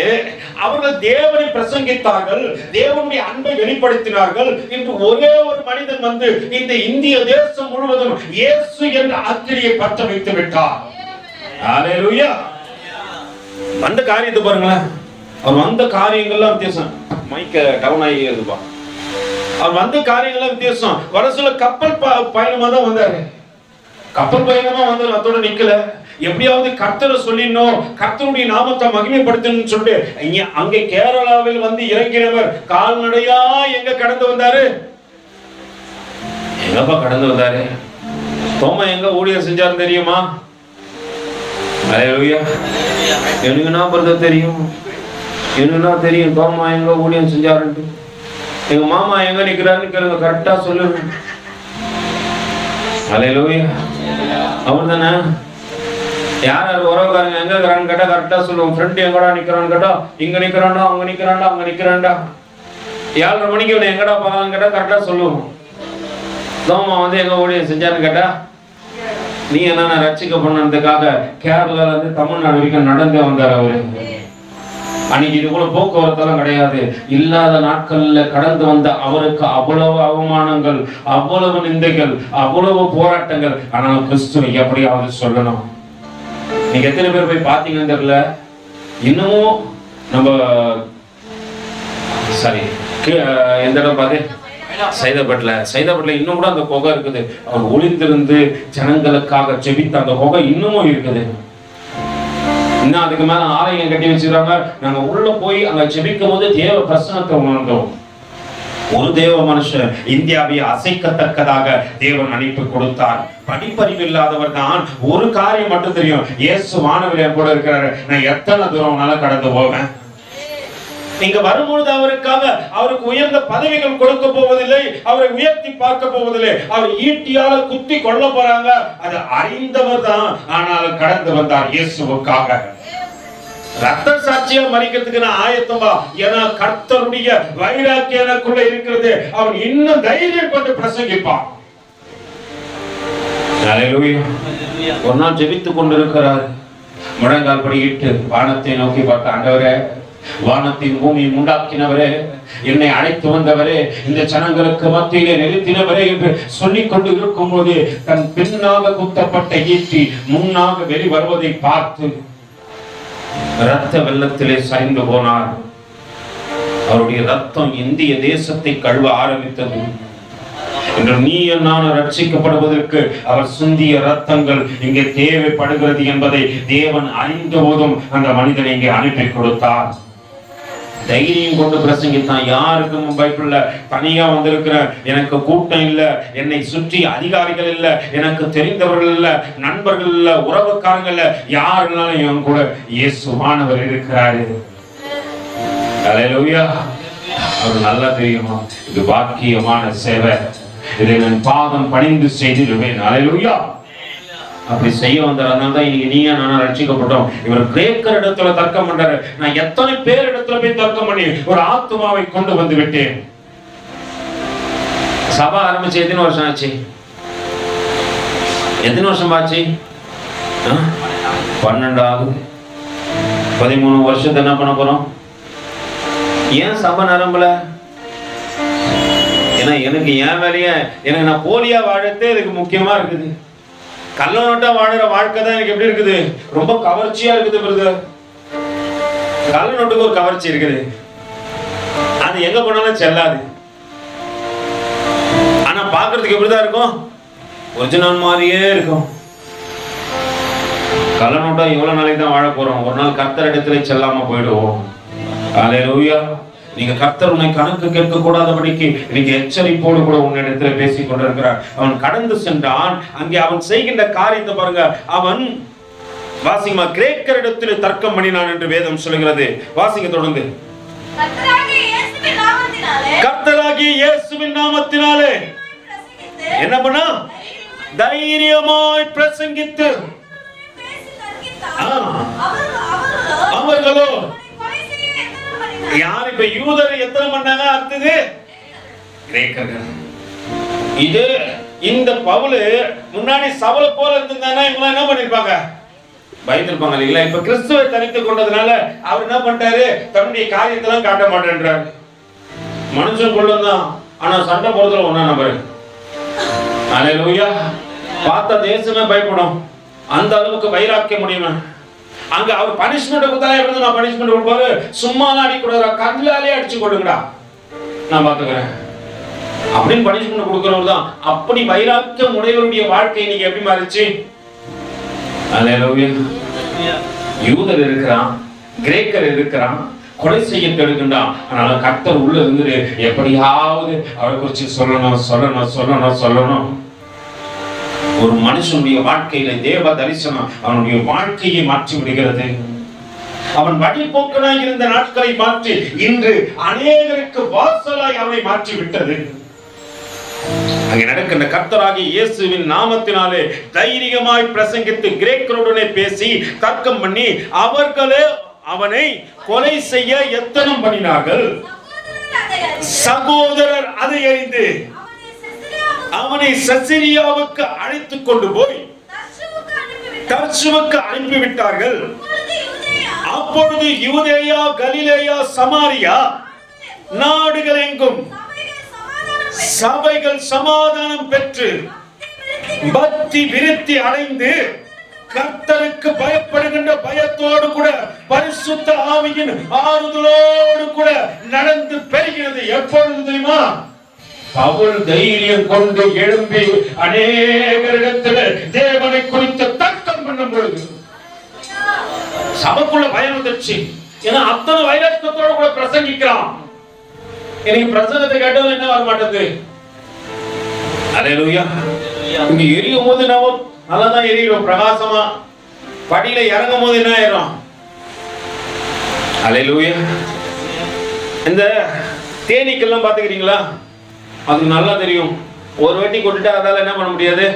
[SPEAKER 2] அவர்கள் தேவனை பிரசங்கித்தார்கள், தேவனுடைய அன்பை வெளிப்படுத்தினார்கள். இன்று ஒரே ஒரு மனிதன் வந்து இந்த இந்திய தேசம் முழுவதும் இயேசு என்ற அக்கினியை பற்ற வைத்து விட்டார். ஹல்லேலூயா. வந்த காரியத்தை பாருங்களேன். அவர் வந்த காரியங்கள்லாம் வித்தியாசம். மைக்க டவுன் ஆகி இருப்பா. அவர் வந்த காரியங்கள்லாம் வித்தியாசம். வர சொல்ல கப்பல் பயணமா தான் வந்தாரு. கப்பல் பயணமா வந்தாரு. அதோட நிக்கல. எப்படியாவது கர்த்தரை சொல்லிடணும், கர்த்தருடைய நாமத்தை மகிமைப்படுத்தணும்னு சொல்லிட்டு அங்கே கேரளாவில் வந்து இறங்கினவர் கால்நடையா எங்க கடந்து வந்தாரு? எங்கப்பா கடந்து வந்தாரு? தோமா எங்க ஊழியர் செஞ்சாரு தெரியுமா? ஹல்லேலூயா. எனக்குனா பிரதர் தெரியும், எனக்குனா தெரியும் தோமா எங்க ஊழியம் செஞ்சாருன்ட்டு. எங்க மாமா எங்க நிக்கிறாருன்னு கேளுங்க, கரெக்டா சொல்லுங்க. ஹல்லேலூயா. அவர் தானே. யார் யார் உறவுக்காரங்க எங்க இருக்கிறான்னு கேட்டா கரெக்டா சொல்லுவோம். ஃப்ரெண்ட் எங்கடா நிக்கிறான்னு கேட்டா இங்க நிக்கிறான்டா, அங்க நிக்கிறான்டா, அங்க நிக்கிறான்டா. 7:30 மணிக்கு இவனை எங்கடா பார்க்கலான்னு கேட்டா கரெக்டா சொல்லுவோம். தோமா வந்து எங்க ஊழியம் செஞ்சாருன்னு கேட்டா, நீ என்ன ரட்சிக்க பண்ணதுக்காக கேரளால இருந்து தமிழ்நாடு வரைக்கும் நடந்து வந்தார் அவரு. அன்னைக்கு இது போல போக்குவரத்தெல்லாம் கிடையாது. இல்லாத நாட்கள்ல கடந்து வந்த அவருக்கு அவ்வளவு அவமானங்கள், அவ்வளவு நிந்தைகள், அவ்வளவு போராட்டங்கள். ஆனால் கிறிஸ்துவை எப்படியாவது சொல்லணும். நீங்க எத்தனை பேர் போய் பாத்தீங்கன்னு தெரியல. இன்னமும் நம்ம சரி எந்த இடம் பாரு, சைதாப்பேட்டில் இன்னும் கூட அந்த குகை இருக்குது. அவர் ஒளிந்திருந்து ஜனங்களுக்காக ஜெபித்த அந்த குகை இன்னமும் இருக்குது. இன்னும் அதுக்கு மேல ஆலயம் கட்டி வச்சிருக்காங்க. நாங்க உள்ள போய் அங்க ஜெபிக்கும் போது தேவ பிரசன்னத்தை உணர்ந்தோம். ஒரு தேவ மனுஷன் இந்தியாவை அசைக்கத்தக்கதாக தேவன் அனுப்பி கொடுத்தார். படிப்பறிவு இல்லாதவர் தான். ஒரு காரியம் மட்டும் தெரியும், இயேசு வானவரே கூட இருக்கிறாரு, நான் எத்தனை தூரம்னால கடந்து போவேன். நீங்க வரும்பொழுது அவருக்கு உயர்ந்த பதவிகள் கொடுக்க போவதில்லை, அவரை உயர்த்தி பார்க்க போவதில்லை. அவர் ஈட்டியால குத்தி கொள்ள போறாங்க, அது அறிந்தவர் தான். ஆனாலும் கடந்து வந்தார் இயேசுவுக்காக. ரத்த சாட்சியா மறிக்கிறதுக்கு நான் ஆயத்தமா, ஏன்னா கர்த்தருடைய வைராக்கியம் எனக்குள்ள இருக்கிறது. அவர் இன்னும் தைரியம் கொண்டு பிரசங்கிப்பான். ஹல்லேலூயா. ஒரு நாள் ஜெபித்துக் கொண்டிருக்கிறார். முழங்கால் படியிட்டு வானத்தை நோக்கி பார்த்த, ஆண்டவரே, வானத்தின் பூமியை உண்டாக்கினவரே, என்னை அழைத்து வந்தவரே, இந்த ஜனங்களுக்கு மத்தியிலே நிறுத்தினவரே என்று சொல்லிக் கொண்டு இருக்கும் போது தன் பின்னாக குத்தப்பட்ட ஈட்டி முன்னாக வெளிவருவதை பார்த்து இரத்த வெள்ளத்திலே சாய்ந்து போனார். அவருடைய ரத்தம் இந்திய தேசத்தை கழுவ ஆரம்பித்தது. என்று நீ நான் ரட்சிக்கப்படுவதற்கு அவர் சிந்திய ரத்தங்கள் இங்கே தேவைப்படுகிறது என்பதை தேவன் அறிந்த போதும் அந்த மனிதனை இங்கே அனுப்பி கொடுத்தார். தைரியம் கொண்டு பிரசங்கித்தான். யாருக்கும் பைபிள்ல தனியா வந்திருக்கிற, எனக்கு கூட்டம் இல்ல, என்னை சுற்றி அதிகாரிகள் இல்ல, எனக்கு தெரிந்தவர்கள் இல்ல, நண்பர்கள் இல்ல, உறவுக்காரங்க இல்ல, யாருனாலும் என் கூட இயேசுவானவர் இருக்கிறாரு. ஹல்லேலூயா. அவர் நல்லா தெரியுமா, இது பாக்கியமான சேவை, இதை நான் பாதம் பணிந்து செய்திடுவேன். ஹல்லேலூயா. அப்படி செய்ய வந்ததுனால தான் இன்னைக்கு நீங்க நானும் ரட்சிக்கப்பட்டோம். இவர் கிரேக்கர் இடத்துல தர்க்கம் பண்றாரு. நான் எத்தனை பேர் இடத்துல போய் தர்க்கம் பண்ணி ஒரு ஆத்துமாவை கொண்டு வந்து விட்டேன். சபை ஆரம்பிச்சு எத்தனை வருஷம் ஆச்சு? எத்தனை வருஷம் ஆச்சு? 12 ஆகுது. 13 வருஷத்தை என்ன பண்ண போறோம்? ஏன் சபை நரம்பல? ஏன்னா எனக்கு ஏன் வேலைய எனக்கு நான் போலியா வாழத்தே எனக்கு முக்கியமா இருக்குது. கள்ள நோட்டா வாழற வாழ்க்கை தான் எனக்கு எப்படி இருக்குது? ரொம்ப கவர்ச்சியா இருக்குது பிரதர். கள்ள நோட்டுக்கு ஒரு கவர்ச்சி இருக்குது, அது எங்க போனாலும் செல்லாது. ஆனா பாக்குறதுக்கு எப்படிதான் இருக்கும்? ஒரிஜினல் மாதிரியே இருக்கும். கள்ள நோட்டா எவ்வளவு நாளைக்கு தான் வாழ போறோம்? ஒரு நாள் கர்த்தர் இடத்துல செல்லாம போயிடுவோம். அல்லேலூயா. நீங்க கர்த்தர் உன்னை கணக்கு கேட்க கூடாதபடிக்கு நீங்க எச்சரிப்போடு கூட உன்னிடத்துல பேசிக் கொண்டிருக்கிறார். அவன் கடந்து சென்றான். அங்கே அவன் செய்கின்ற காரியத்தை பாருங்க. அவன் வாசிங்கமா கிரேக்கரிடத்திலே தர்க்கம் பண்ணினான் என்று வேதம் சொல்கிறது. வாசிங்க தொடர்ந்து. கர்த்தராகிய இயேசுவின் நாமத்தினாலே என்ன பண்ணா? தைரியமாய் பிரசங்கித்து அவர்களோ யார்? இப்ப யூதர் எத்தனை பண்ணாங்க? அடுத்தது கிரேக்கர்கள். இது இந்த பவுல் முன்னாடி சவுல போல இருந்திருந்தானா இவங்க என்ன பண்ணிருப்பாங்க? பயந்துருப்பாங்க இல்லைங்களா? இப்ப கிறிஸ்துவை தரித்துக் கொண்டதுனால அவர் என்ன பண்ணிட்டாரு? தன்னுடைய காரியத்தெல்லாம் காட்ட மாட்டேன்றார். மனுஷன் கொள்ளதான், ஆனா சண்டை போறதுல ஒன்னா நம்பரு. அல்லேலூயா. பார்த்த தேசமே பயப்படும். அந்த அளவுக்கு வைராக்கிய முடியுமா? அங்க அவர் பனிஷ்மெண்ட் கொடுத்தாலே எப்படி நான் பனிஷ்மெண்ட் கொடுப்பாரு? சும்மா அடிக்கூடாது, கல்லாலே அடிச்சு கொடுங்கடா, நான் பாத்துக்கிறேன் அப்படின்னு பனிஷ்மெண்ட் கொடுக்கிறவர் தான். அப்படி வைராக்கியம் உடையவருடைய வாழ்க்கை இன்னைக்கு எப்படி மாறிச்சு? அல்லேலூயா. யூதர் இருக்கிறான், கிரேக்கர் இருக்கிறான், கொலை செய்ய தடுக்கின்றான். அதனால கர்த்தர் உள்ள இருந்து எப்படியாவது அவரை குறிச்சு சொல்லணும். ஒரு மனுஷனுடைய வாழ்க்கையில தேவ தரிசனம் அவனுடைய வாழ்க்கையை மாற்றி விடுகிறது. அவன் வழிபோக்கனாய் இருந்த நாட்களை மாற்றி இன்று அநேகருக்கு வாசலாய் அவனை மாற்றி விட்டது. அங்கே நடக்கின்ற கர்த்தராகிய இயேசுவின் நாமத்தினாலே தைரியமாய் பிரசங்கித்து கிரேக்கருடனே பேசி தர்க்கம் பண்ணி அவர்களே அவனை கொலை செய்ய எத்தனம் பண்ணினார்கள். சகோதரர் அதை அறிந்து அவனை செசரியாவுக்கு அழைத்துக் கொண்டு போய் தர்சுவுக்கு அனுப்பிவிட்டார்கள். அப்பொழுது யூதேயா, கலிலேயா, சமாரியா நாடுகள் எங்கும் சபைகள் சமாதானம் பெற்று பக்தி விருத்தி அடைந்து கர்த்தருக்கு பயப்படுகின்ற பயத்தோடு கூட பரிசுத்த ஆவியின் ஆறுதலோடு கூட நடந்து பெறுகிறது. எப்பொழுது தெரியுமா? பவுல் தைரியம் கொண்டு எழும்பி அநேகரிடத்தில் தேவனை குறித்து தர்க்கம் பண்ணும் பொழுது சபைக்குள்ள பயம் வந்துச்சு. ஏன்னா அத்தனை வைராக்கியத்தோட கூட பிரசங்கிக்கிறான். எனக்கு பிரசங்கத்தை கேட்டது என்ன வர மாட்டேது? அல்லேலூயா. இங்க எரியும் போது நம்ம நல்லாதான் எரியும், பிரகாசமா. படியில இறங்கும் போது என்ன ஆயிரும்? அல்லேலூயா. இந்த தேனீக்கெல்லாம் பாத்துக்கிறீங்களா? அது நல்லா தெரியும். ஒரு வாட்டி கொண்டுட்டா அதால என்ன பண்ண முடியாது.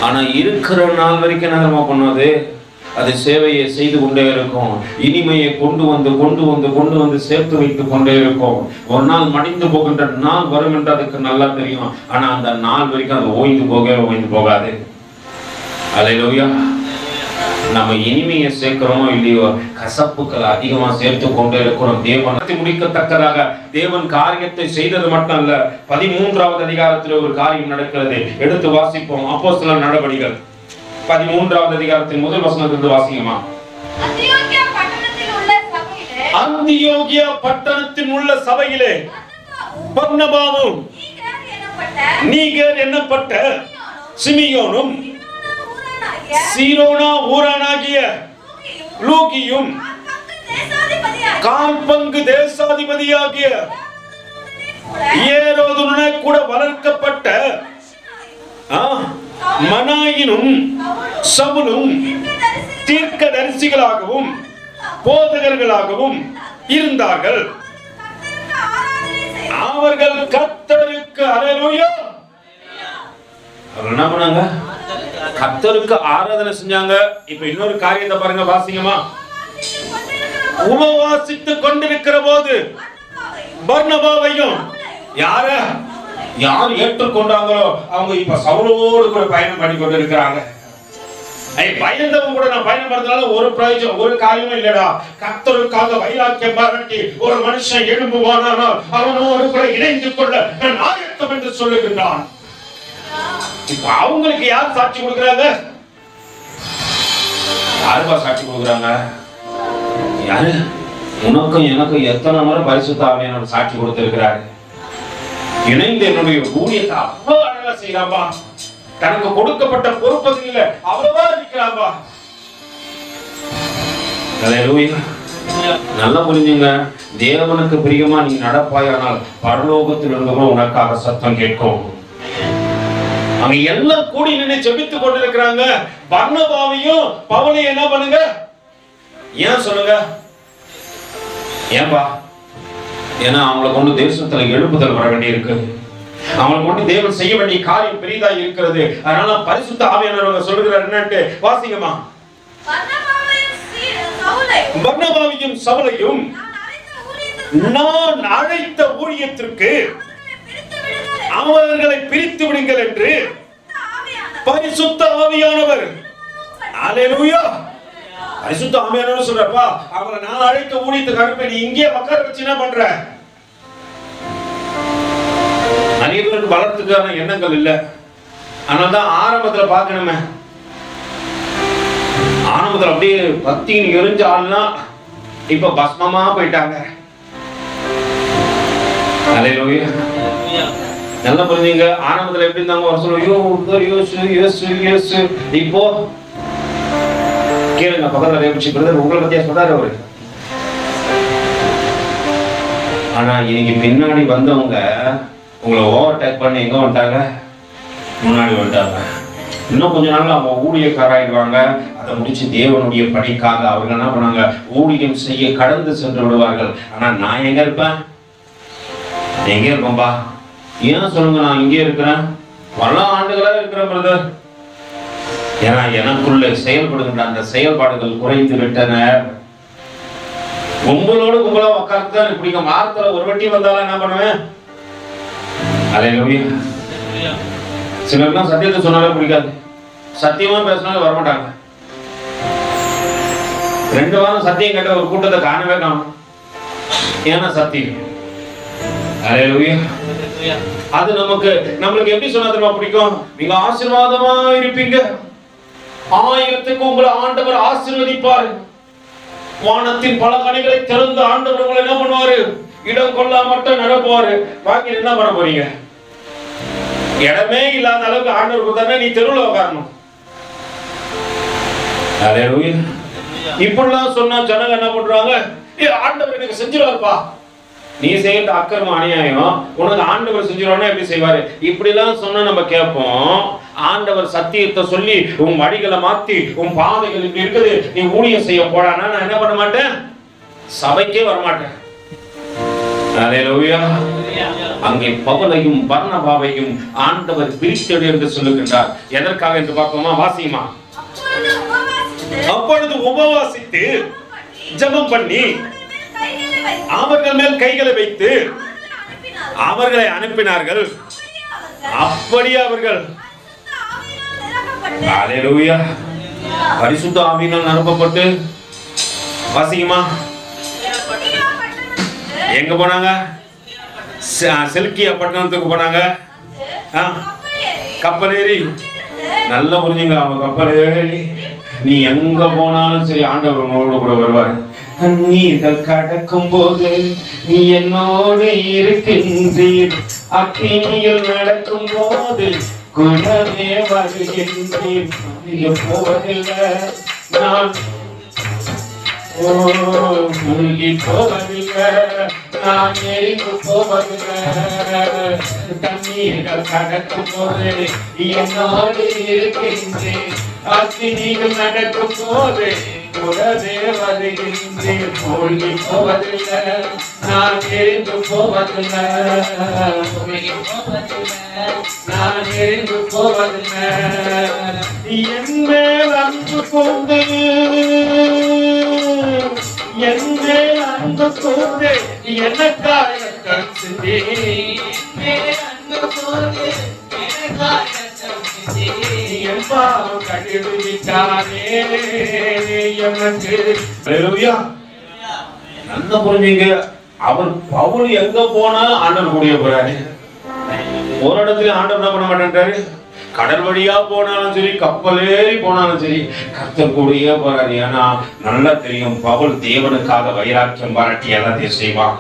[SPEAKER 2] ஆனா இருக்கிற நாள் வரைக்கும் என்ன பண்ணாது? அது சேவையை செய்து கொண்டே இருக்கும். இனிமையை கொண்டு வந்து சேர்த்து வைத்து கொண்டே இருக்கும். ஒரு நாள் மடிந்து போகின்ற நாள் வரும் என்று அதுக்கு நல்லா தெரியும். ஆனா அந்த நாள் வரைக்கும் அது ஓய்ந்து போகாது. அல்லேலூயா. நம்ம இனிமையை சேர்க்கிறோமோ இல்லையோ, கசப்புக்களை அதிகமா சேர்த்து கொண்டே இருக்கிறோம். தேவன் முடிக்கத்தக்கதாக தேவன் காரியத்தை செய்தது மட்டும் அல்ல. 13வது அதிகாரத்தில் ஒரு காரியம் நடக்கிறது. எடுத்து வாசிப்போம். அப்போஸ்தலர் நடபடிகள் 13வது அதிகாரத்தின் முதல் வசனத்திலிருந்து வாசிங்கம்மா. அந்தியோகியா பட்டணத்தில் உள்ள சபையிலே பர்னபாவும் நீகர் என்னப்பட்ட சிமியோனும் சீரோனா ஊரானாகிய லூகியும் கால் பங்கு தேசாதிபதியாகிய ஏரோதுடனே கூட வளர்க்கப்பட்ட மனாயினும் சவுலும் தீர்க்கதரிசிகளாகவும் போதகர்களாகவும் இருந்தார்கள். அவர்கள் கர்த்தருக்கு அல்லேலூயா அவர் என்ன பண்ணாங்க? கர்த்தருக்கு ஆராதனை செஞ்சாங்க. இப்ப இன்னொரு காரியத்தை பாருங்க, வாசிங்கம்மா. உபவாசித்துக் கொண்டிருக்கிற போது பர்னபாவையும் யார யார் ஏற்றுக்கொண்டாங்களோ அவங்க இப்ப சவுலோடு கூட பயணம் பண்ணி கொண்டிருக்கிறாங்க. பயந்தவங்க கூட நான் பயணம் பண்றதுனால ஒரு பிரயோஜனம், ஒரு காரியமும் இல்லடா. கர்த்தருக்காக வைராக்கியம் பாராட்டி ஒரு மனுஷன் எழும்புவானால் அவனோடு கூட இணைந்து கொள்ள நான் ஆயத்தம் என்று சொல்லுகின்றான். இப்ப அவங்களுக்கு யார் சாட்சி கொடுக்கிறாங்க? யாருப்பா சாட்சி கொடுக்கிறாங்க? யாரு? உனக்கும் எனக்கும் எத்தனை முறை பரிசுத்த ஆவியானவர் சாட்சி கொடுத்திருக்கிறாரு. இணைந்து என்னுடைய ஊழியத்தை அவ்வளவு அழகா செய்யறாப்பா. தனக்கு கொடுக்கப்பட்ட பொறுப்பதில் அவ்வளவா இருக்கிறாப்பா. நல்லா புரிஞ்சுங்க. தேவனுக்கு பிரியமா நீ நடப்பாயானால் பரலோகத்தில் இருந்தவங்க உனக்காக சத்தம் கேட்கும். அங்க எல்லாம் கூடி நின்று ஜெபித்துக் கொண்டிருக்கிறாங்க. பர்னபாவையும் பவுலையும் என்ன பண்ணுங்க? ஏன் சொல்லுங்க? ஏன்பா? ஏன்னா அவங்களை கொண்டு தேசத்துல எழுப்புதல் வர வேண்டி இருக்கு. அவங்களை கொண்டு தேவன் செய்ய வேண்டிய காரியம் பெரிதா இருக்கிறது. அதனால பரிசுத்த ஆவியானவர் சொல்லுகிறார் என்னன்னு வாசிங்கம்மா. பர்னபாவையும் சவுலையும் நான் அழைத்த ஊழியத்திற்கு அவர்களை பிரித்து விடுங்கள் என்று பரிசுத்த ஆவியானவர், அல்லேலூயா, பரிசுத்த ஆவியானவர் சொல்றப்பா, அவங்களை நான் அழைத்த ஊழியத்துக்கு அனுப்பி நீ இங்கே உட்கார வச்சு என்ன பண்ற? நிறைய பேருக்கு வளர்த்துக்கான எண்ணங்கள் இல்லை. அதனால்தான் ஆரம்பத்துல பார்க்கணுமே, ஆரம்பத்துல அப்படியே பக்தின்னு எரிஞ்ச ஆள்னா இப்ப பஸ்மமா போயிட்டாங்க. அல்லேலூயா. நல்லா புரிஞ்சுங்க. ஆரம்பத்துல எப்படி இருந்தாங்க? ஒரு சொல்லுவோம் இப்போ கேளுங்க. பக்கத்துல ரேபிச்சு பிரதர் உங்களை பத்தியா சொல்றாரு அவரு. ஆனா இன்னைக்கு பின்னாடி வந்தவங்க உங்களை ஓவர்டேக் பண்ணி எங்க வந்துட்டாங்க? முன்னாடி வந்துட்டாங்க. இன்னும் கொஞ்ச நாள் அவங்க ஊழியக்காராயிடுவாங்க. அதை முடிச்சு தேவனுடைய பணிக்காக அவங்க என்ன பண்ணாங்க? ஊழியம் செய்ய கடந்து சென்று விடுவார்கள். ஆனா நான் எங்க இருப்பேன்? எங்க இருப்பேன்பா? ஏன் சொல்லுங்க? நான் இங்கே இருக்கிறேன், பல ஆண்டுகளா இருக்கிறேன் பிரதர். ஏன்னா எனக்குள்ள செயல்படுகின்ற அந்த செயல்பாடுகள் குறைந்து விட்டன. கும்பலோடு கும்பலா உட்கார்ந்து தான் பிடிக்கும். வாரத்துல ஒரு வட்டி வந்தாலும் என்ன பண்ணுவேன்? அல்லேலூயா. சிலருக்கும் சத்தியத்தை சொன்னாலே பிடிக்காது. சத்தியமா பேசினாலும் வரமாட்டாங்க. 2 வாரம் சத்தியம் கேட்ட ஒரு கூட்டத்தை காணவே காணும். ஏன்னா சத்தியம். அல்லேலூயா. அது நம்மளுக்கு எப்படி சொன்னா தெரியுமா பிடிக்கும்? நீங்க ஆசீர்வாதமா இருப்பீங்க, 1000க்கு உங்களை ஆண்டவர் ஆசீர்வதிப்பார், வானத்தின் பல கனிகளை திறந்து ஆண்டவர் உங்களை என்ன பண்ணுவாரு? இடம் கொள்ளா மட்டும் நடப்புவாரு. பாக்கி என்ன பண்ண போறீங்க? இடமே இல்லாத அளவுக்கு ஆண்டவர் கொடுத்தாருன்னா நீ தெருவில் உட்காரணும். அல்லேலூயா. இப்படிலாம் சொன்னா ஜனங்க என்ன பண்றாங்க? ஆண்டவர் எனக்கு செஞ்சிருவாருப்பா. நீ செய்யற அக்கிரமம் அநியாயம் உனக்கு ஆண்டவர் செஞ்சிருவாருன்னா எப்படி செய்வாரு? இப்படி எல்லாம் சொன்னா நம்ம கேட்போம். ஆண்டவர் சத்தியத்தை சொல்லி உன் வழிகளை மாத்தி உன் பாதைகள் இப்படி இருக்குது, நீ ஊழியம் செய்ய போடானா நான் என்ன பண்ண மாட்டேன்? சபைக்கே வரமாட்டேன். அல்லேலூயா. அங்கே பவுலையும் பர்னபாவையும் ஆண்டவர் பிரித்தெடு என்று சொல்லுகின்றார். எதற்காக என்று பார்ப்போமா? வாசிமா. அப்பொழுது உபவாசித்து ஜெபம் பண்ணி அவர்கள் மேல் கைகளை வைத்து அவர்களை அனுப்பினார்கள். அப்படியே அவர்கள் அல்லேலூயா பரிசுத்த ஆவியினால் நிரப்பப்பட்டு வாசிக்குமா எங்க போனாங்க? செல்கியா பட்டணத்துக்கு போனாங்க. கப்பல் ஏறி நல்லா புரிஞ்சுங்க. அவங்க கப்பல் ஏறி நீ எங்க போனாலும் சரி ஆண்டவர் உங்களோட கூட வருவார். நீர்கள் கடக்கும் போது நீ என்னோடு இருக்கின்றீர், அக்கினியில் நடக்கும் போது கூடவே வருகின்றீர். போவதில்லை நான் மூழ்கி போவதில்லை, நான் எரிந்து போவதில்லை. தண்ணீர்கள் கடக்கும் போது என்னோடு இருக்கின்றேன், அக்கினியில் நடக்கும் போது கூடவே வருகின்றேன், மூழ்கி போவதில்லை, நான் எரிந்து போவதில்லை, நான் எரிந்து போவதில்லை. என் மேல் அன்பு கொண்டு, என் மேல் அன்பு கொண்டு எனக்காக ரத்தம் சிந்தி, அன்பு கொண்டு என் பாவம் கழுவிட்டாரே எனக்கு. ஹல்லேலூயா. நல்லா புரிஞ்சீங்க. அவர் பவுல் எங்க போனா ஆண்டவர் கூடிய போறாரு. ஒரு இடத்துல ஆண்டவர் என்ன பண்ண மாட்டேன்றாரு. கடல் வழியா போனாலும் சரி, கப்பல் ஏறி போனாலும் சரி, கர்த்தர் கூடயே போறாரு. ஏன்னா நல்லா தெரியும், பவுல் தேவனுக்காக வைராக்கியம் பாராட்டி எல்லாத்தையும் செய்வான்.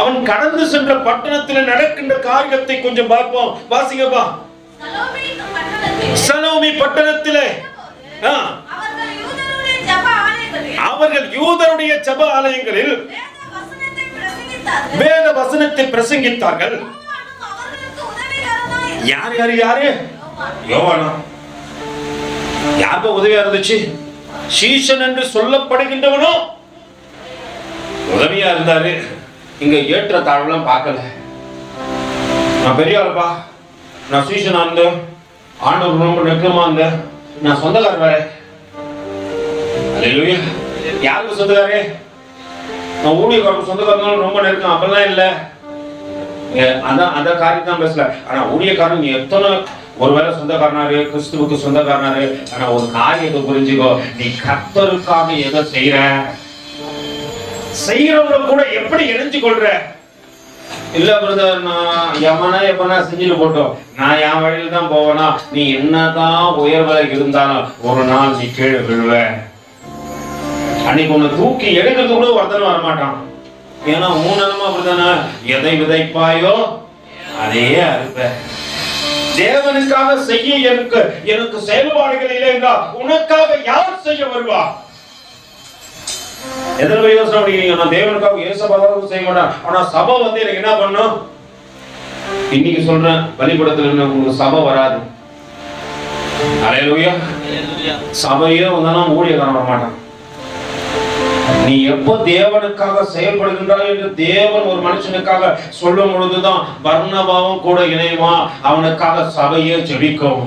[SPEAKER 2] அவன் கடந்து சென்ற பட்டணத்தில் நடக்கின்ற காரியத்தை கொஞ்சம் பார்ப்போம். வாசிங்கப்பா. சலோமி பட்டணத்திலே அவர்கள் யூதருடைய ஜெப ஆலயங்களில் வேத வசனத்தை பிரசங்கித்தார்கள். யார் யாரு யாரு? யோவானா. யாருக்கு உதவியா இருந்துச்சு? சீஷன் என்று சொல்லப்படுகின்றவனோ உதவியா இருந்தாரு. இங்க ஏற்ற தாழ்வுலாம் பார்க்கல. நான் பெரிய ஆளுப்பா, நான் சீஷனா இருந்தேன், ஆண்டவர் ரொம்ப நெருக்கமா இருந்தேன், நான் சொந்தக்காரர் வேற. அல்லேலூயா. யாருக்கு சொந்தக்காரே? நான் ஊழியக்காரருக்கு சொந்தக்காரங்களும் ரொம்ப நெருக்கம் அப்பெல்லாம் இல்லை. அந்த காரியம் தான் பேசல. ஆனா ஊழியக்காரன் நீ எத்தனை ஒருவேளை சொந்தக்காரனாரு, கிறிஸ்துவுக்கு சொந்தக்காரனாரு. ஆனா ஒரு காரியத்தை புரிஞ்சுக்கோ, நீ கர்த்தருக்காக எதை செய்யறவங்க கூட எப்படி இணைஞ்சு கொள்ற? இல்ல பிரதர், நான் எப்பனா செஞ்சுட்டு போட்டோம், நான் என் வழியில தான் போவேனா, நீ என்னதான் உயர்வதை இருந்தாலும் ஒரு நாள் நீ கீழே விழுவ. அன்னைக்கு உன்னை தூக்கி எடுக்கிறது கூட ஒருத்தனும் வரமாட்டான். ஏன்னா மூணமா அப்படித்தானே, எதை விதைப்பாயோ அதே அறுப்ப. தேவனுக்காக செய்ய எனக்கு செயல்பாடுகள் இல்லை என்றால் உனக்காக யார் செய்ய வருவா? எதற்கு யோசனை பண்ணிக்கிறீங்க? நான் தேவனுக்காக ஏசபாதாவும் செய்ய மாட்டேன், ஆனா சபை வந்து எனக்கு என்ன பண்ணும்? இன்னைக்கு சொல்றேன், பலிபடத்துல உங்களுக்கு சபை வராது. அல்லேலூயா. சபையே வந்தாலும் ஊழியக்காரன் வர மாட்டான். நீ எப்போ தேவனுக்காக செயல்படுகின்றாய் என்று தேவன் ஒரு மனுஷனுக்காக சொல்லும் பொழுதுதான் பர்னபாவும் கூட இணைவான், அவனுக்காக சபையே ஜெபிக்கும்.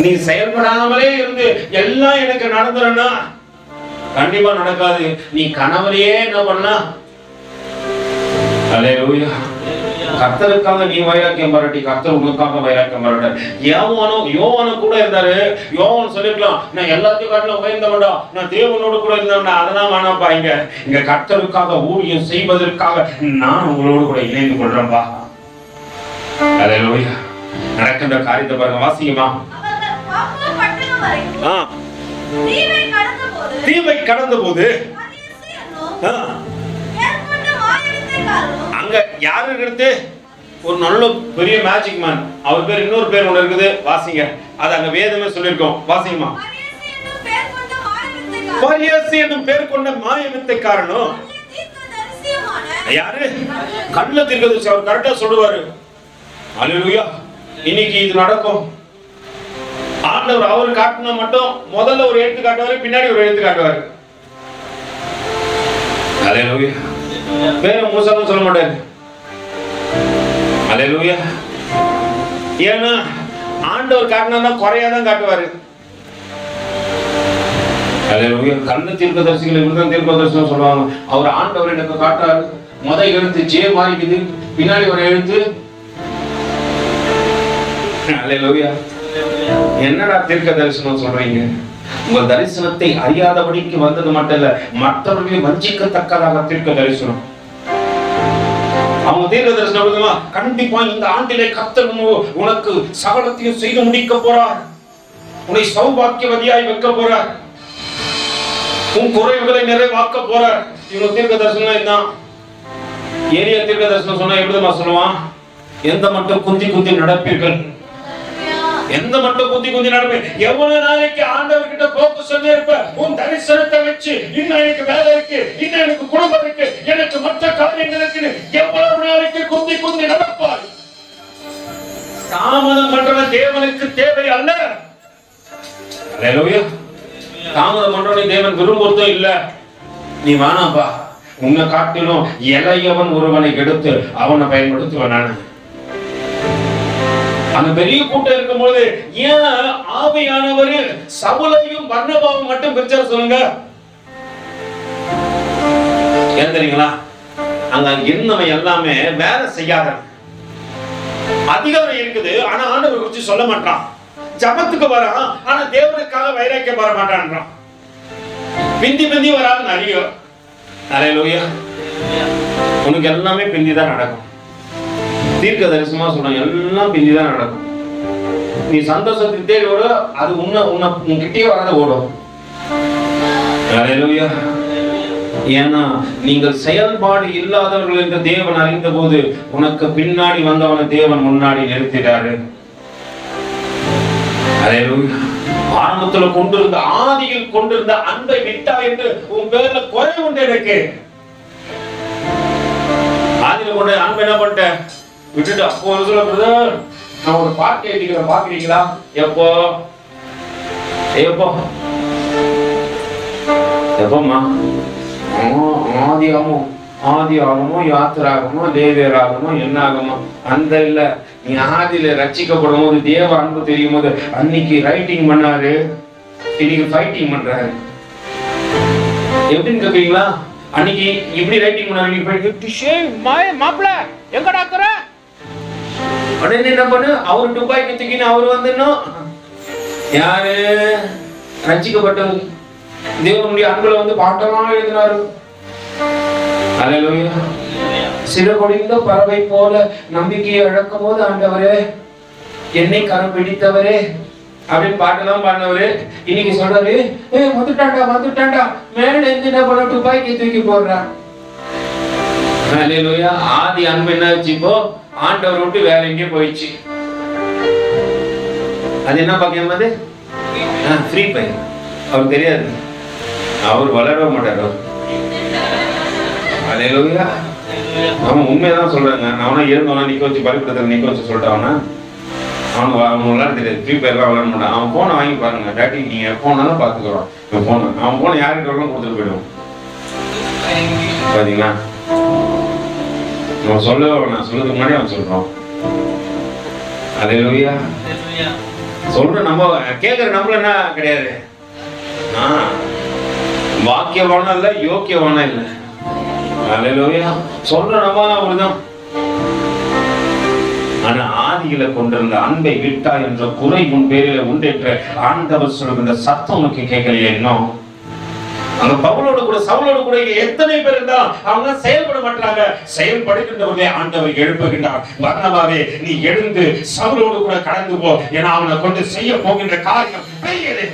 [SPEAKER 2] நீ செயல்படாமலே இருந்து எல்லாம் எனக்கு நடந்துறனா கண்டிப்பா நடக்காது. நீ கணவரையே என்ன பண்ண? அல்லேலூயா. கர்த்தருக்காக நீ வைராக்கியம் பாராட்டி, கர்த்தர் உனக்காக வைராக்கியம் பாராட்ட. யோவானு கூட இருந்தாரு. யோவான் சொல்லிருக்கலாம், நான் எல்லாத்தையும் காட்டிலும் உயர்ந்தவன்டா, நான் தேவனோடு கூட இருந்தவன்டா. அதெல்லாம் வேணாப்பா. இங்க கர்த்தருக்காக ஊழியம் செய்வதற்காக நான் உங்களோடு கூட இணைந்து கொள்றேன்பா. அல்லேலூயா. நடக்கின்ற காரியத்தை பாருங்க, வாசிங்கம்மா. தீவை கடந்த போது அங்க யாரு இருக்கிறது? ஒரு நல்ல பெரிய மேஜிக் மேன். அவர் பேர் இன்னொரு பேர் ஒண்ணு இருக்குது, வாசிங்க. அது அங்க வேதமே சொல்லிருக்கோம், வாசிங்கம்மா. பரியேசு என்னும் பேர் கொண்ட மாயவித்தைக்காரனும் யாரு? கள்ள தீர்க்கதரிசி. அவர் கரெக்டா சொல்லுவாரு. அல்லேலூயா. இன்னைக்கு இது நடக்கும். ஆண்டவர் அவரு காட்டினா மட்டும் முதல்ல ஒரு எழுத்து காட்டுவாரு, பின்னாடி ஒரு எழுத்து காட்டுவாரு. அல்லேலூயா. பேரை மூசான்னு சொல்ல மாட்டாரு. அல்லேலூயா. ஏன்னா ஆண்டவர் காட்டினா குறையாதான் காட்டுவாரு. அல்லேலூயா. கள்ள தீர்க்கதரிசிகள் இப்படிதான் தீர்க்கதரிசனம் சொல்லுவாங்க. அவர் ஆண்டவர் எனக்கு காட்டாரு, முதல் எழுத்து ஜே மாறிக்குது, பின்னாடி ஒரு எழுத்து. அல்லேலூயா. என்னடா தீர்க்க தரிசனம் சொல்றீங்க? உங்கள் தரிசனத்தை அறியாதபடிக்கு வந்தது மட்டும் இல்ல, மற்றவர்களை வஞ்சிக்கத்தக்கதாக தீர்க்க தரிசனம். அவங்க தீர்க்க தரிசனம் கண்டிப்பா இந்த ஆண்டிலே கர்த்தர் உனக்கு சகலத்தையும் செய்து முடிக்க போறார், உன்னை சௌபாக்கியவதியாய் வைக்க போறார், உன் குறைவுகளை நிறைவாக்க போறார். இவங்க தீர்க்க தரிசனம் இதுதான். ஏரியா தீர்க்க தரிசனம் சொன்னா எப்படிமா சொல்லுவான்? எந்த மட்டும் குந்தி குந்தி நடப்பீர்கள், எந்த மட்டும் குந்தி குந்தி நடப்பேன். எவ்வளவு நாளைக்கு ஆண்டவர் கிட்ட போக்கு சொல்லி இருப்ப, உன் தரிசனத்தை வச்சு இன்னும் எனக்கு வேலை இருக்கு, இன்னும் எனக்கு குடும்பம் இருக்கு, எனக்கு மற்ற காரியங்கள் இருக்கு, எவ்வளவு நாளைக்கு குந்தி குந்தி நடப்பாய்? தாமதம் பண்றது தேவனுக்கு தேவை அல்ல. அல்லேலூயா. தாமதம் பண்றவனை தேவன் விரும்புவதும் இல்ல. நீ வேணாப்பா, உன்னை காட்டிலும் இளையவன் ஒருவனை எடுத்து அவனை பயன்படுத்துவேன் நான். அந்த பெரிய கூட்டம் இருக்கும்போது ஏன் ஆவியானவர் சவுலையும் பர்னபாவும் மட்டும் பிரிச்சார் சொல்லுங்க? ஏன் தெரியுங்களா? அங்க இருந்தவன் எல்லாமே வேலை செய்யாத, அதிகாரம் இருக்குது ஆனா ஆண்டவர் குறித்து சொல்ல மாட்டான். ஜபத்துக்கு வரான் ஆனா தேவனுக்காக வைராக்கியம் வர மாட்டான்றான். பிந்தி பிந்தி வராது நிறைய. அல்லேலூயா. உனக்கு எல்லாமே பிந்தி தான் நடக்கும். தீர்க்க தரிசனமா சொல்றேன், எல்லாம் பிந்தி தான் நடக்கும். நீ சந்தோஷத்துக்கு தேடி ஓட, அது உன்கிட்டயே வராத ஓடும். அல்லேலூயா. ஏன்னா நீங்கள் செயல்பாடு இல்லாதவர்கள் என்று தேவன் அறிந்த போது உனக்கு பின்னாடி வந்தவனை தேவன் முன்னாடி நிறுத்திட்டாரு. அல்லேலூயா. ஆரம்பத்துல கொண்டிருந்த ஆதியில் கொண்டிருந்த அன்பை விட்டா என்று உன் பேர்ல குறை உண்டு. எனக்கு ஆதியில கொண்ட அன்பை என்ன பண்ணிட்ட விட்டுட்டு, அப்போ ஒரு சொல்ல பிரதர் நான் ஒரு பாட்டு எழுதிக்கிறேன் பாக்குறீங்களா? எப்போ எப்போ எப்போம்மா? ஆதி ஆகமோ யாத்திராகமோ லேவியராகமோ என்ன ஆகுமோ அந்த இல்ல. நீ ஆதியில ரட்சிக்கப்படும் போது தேவ அன்பு தெரியும் போது அன்னைக்கு ரைட்டிங் பண்ணாரு, இன்னைக்கு ஃபைட்டிங் பண்றாரு. எப்படின்னு கேக்குறீங்களா? அன்னைக்கு இப்படி ரைட்டிங் பண்ணாரு, மாப்பிள்ள எங்கடா இருக்கிற? உடனே என்ன பண்ணு, அவரு துபாய்க்கு தூக்கின்னு அவரு வந்துடணும். யாரு? ரட்சிக்கப்பட்டவர். தேவனுடைய அன்புல வந்து பாட்டெல்லாம் எழுதினாரு. அல்லேலூயா. சிறகுடிந்த பறவை போல நம்பிக்கையை இழக்கும் போது ஆண்டவரே என்னை கரம் பிடித்தவரே அப்படின்னு பாட்டெல்லாம் பாடினவரு இன்னைக்கு சொல்றாரு, வந்துட்டாண்டா மேல இருந்து என்ன பண்ண துப்பாக்கி தூக்கி போடுறான். அல்லேலூயா. ஆதி அன்பு என்ன ஆச்சு? இப்போ ஆண்டவர் விட்டு வேற எங்கேயும் போயிடுச்சு. அது என்ன பாக்கியம்? அது ஃப்ரீ ஃபயர். அவருக்கு தெரியாது, அவர் வளரவே மாட்டார். அல்லேலூயா. அவன் உண்மையதான் சொல்றாங்க. அவனா இருந்தவனா நிக்க வச்சு பலிபீடத்துல நிக்க வச்சு சொல்லிட்டாவனா அவனுக்கு விளையாட தெரியாது. ஃப்ரீ ஃபயர்லாம் விளையாட மாட்டான். அவன் போனை வாங்கி பாருங்க, டாட்டி நீங்க போனாலும் பாத்துக்கிறோம். அவன் போனை யாருக்கு கொடுத்துட்டு போயிடுவான். பாத்தீங்களா? அவன் நான் சொல்றதுக்கு முன்னாடி அவன் சொல்றான். அல்லேலூயா. சொல்ற நம்ம கேட்கிற நம்மள என்ன கிடையாது, வாக்கியவானா இல்ல, யோக்கியவானா இல்ல. அல்லேலூயா. சொல்ற நம்ம ஒருதான். ஆனா ஆதியில கொண்டிருந்த அன்பை விட்டா என்ற குறை உன் பேரில உண்டு என்று ஆண்டவர் சொல்கின்ற சத்தம் உனக்கு கேட்கலையே இன்னும்? அந்த பவுலோடு கூட சவுலோடு கூட எத்தனை பேர் இருந்தா அவங்க செயல்பட மாட்டாங்க. செயல்படுகின்றவர்களே ஆண்டவர் எழுப்புகின்றார். பர்னபாவே நீ எழுந்து சவுலோடு கூட கடந்து போ, ஏன்னா அவனை கொண்டு செய்ய போகின்ற காரியம் பெரியது.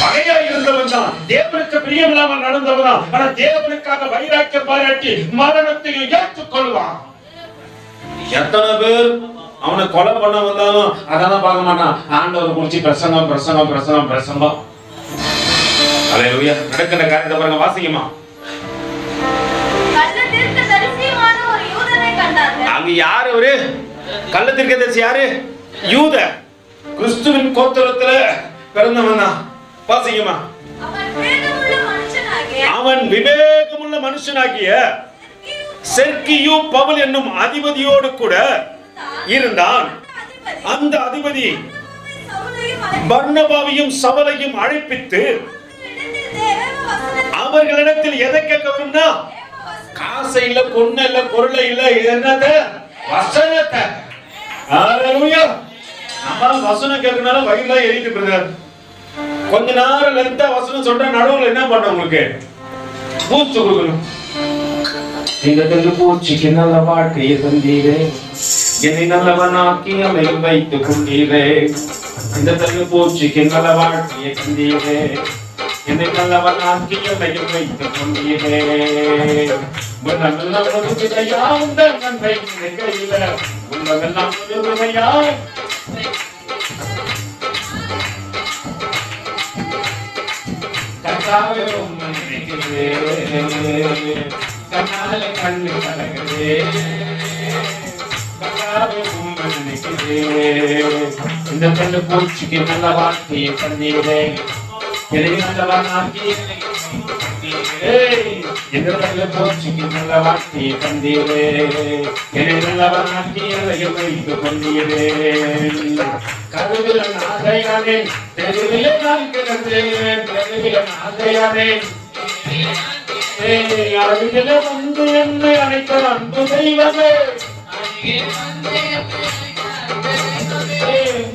[SPEAKER 2] பகையா இருந்தவன் தான், தேவனுக்கு பிரியமில்லாமல் நடந்தவன் தான். ஆனா தேவனுக்காக வைராக்கியம் பாராட்டி மரணத்தையும் ஏற்றுக்கொள்வான். எத்தனை பேர் அவனை கொலை பண்ண வந்தாலும் அதான் பார்க்க மாட்டான். ஆண்டவர் குறிச்சு பிரசங்கம் பிரசங்கம் பிரசங்கம் பிரசங்கம். அல்லேலூயா. நடக்கிற காரியத்தை பாருங்க, வாசிக்குமா? அங்க யாரு? ஒரு கள்ள தீர்க்கதரிசி. யாரு? யூத, கிறிஸ்துவின் கோத்திரத்துல பிறந்தவன் தான். வாசிக்குமா? அவன் விவேகமுள்ள மனுஷனாகிய செர்கியு பவுல் என்னும் அதிபதியோடு கூட இருந்தான். அந்த அதிபதி பர்னபாவையும் சவுலையும் அழைப்பித்து அவர்களிடத்தில் எதை கேட்க வரும்னா, காசை இல்ல, பொண்ணு இல்ல, பொருளை இல்ல, என்னது? வசனத்தை. அல்லேலூயா. நம்ம வசனம் கேட்கறனால வயிறுல எரியுது பிரதர். கொஞ்ச நேரம் லென்த்தா வசனம் சொல்ற நடுவுல என்ன பண்ண உங்களுக்கு பூச்சு கொடுக்கணும். இந்த தெரு பூச்சிக்கு நல்ல வாழ்க்கையை தந்தீரே, என்னை நல்லவனாக்கி அமையில் வைத்துக் கொண்டீரே. இந்த தெரு பூச்சிக்கு நல்ல வாழ்க்கையை தந்தீரே, என்னை நல்லவனாக்கி அமையில் வைத்துக் கொண்டீரே. உலகெல்லாம் முழுமையா உந்தன் நன்மை கையில, உலகெல்லாம் முழுமையா கண்ணால கண்ணு கலகுதே, இந்த கண்ணு பூச்சிக்கு நல்ல வாழ்க்கையை தந்தீரே, என்னை நல்லவனாக்கி எதிர்கொள்ள போச்சுக்கு நல்ல வார்த்தையை தந்தீரே. என்னை நல்லவனாக்கி எதையும் வைத்துக் கொண்டீரே. கருவில நாதையானேன், தெருவில நான் கிடந்தேன், தெருவில நாதையானேன். அருகில வந்து என்னை அழைத்த அன்பு தெய்வமே,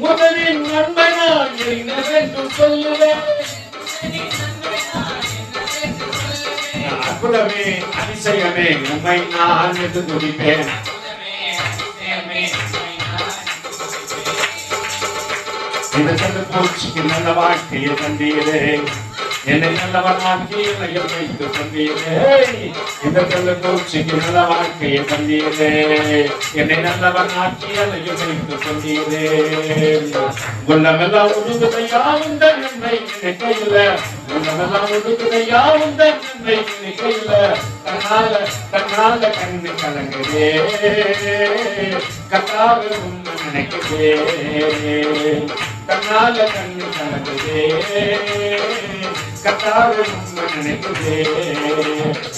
[SPEAKER 2] முதலின் நன்மை நான் என்னவென்று சொல்லுவேன். அற்புதமே அதிசயமே உம்மை நான் என்று துதிப்பேன். இந்த போச்சுக்கு நல்ல வாழ்க்கையை தந்தீரே. என்னை நல்லவனாக்கி என்னையும் வைத்துக் கொண்டீரே. இந்த போச்சுக்கு நல்ல வாழ்க்கையை தந்தீரே. என்னை நல்லவனாக்கி என்னையும் வைத்துக் கொண்டீரே. உள்ளமெல்லாம் உருகுதையா உந்த நன்மை நினைக்கையில, உள்ளமெல்லாம் உருகுதையா உந்த நன்மை நினைக்கையில, தன்னால கண்ணு கலங்குதே. கத்தாவே உண்மை நினைக்குதே, தன்னால கண்ணு கலங்குதே. கத்தாவே உண்மை நினைக்குதே.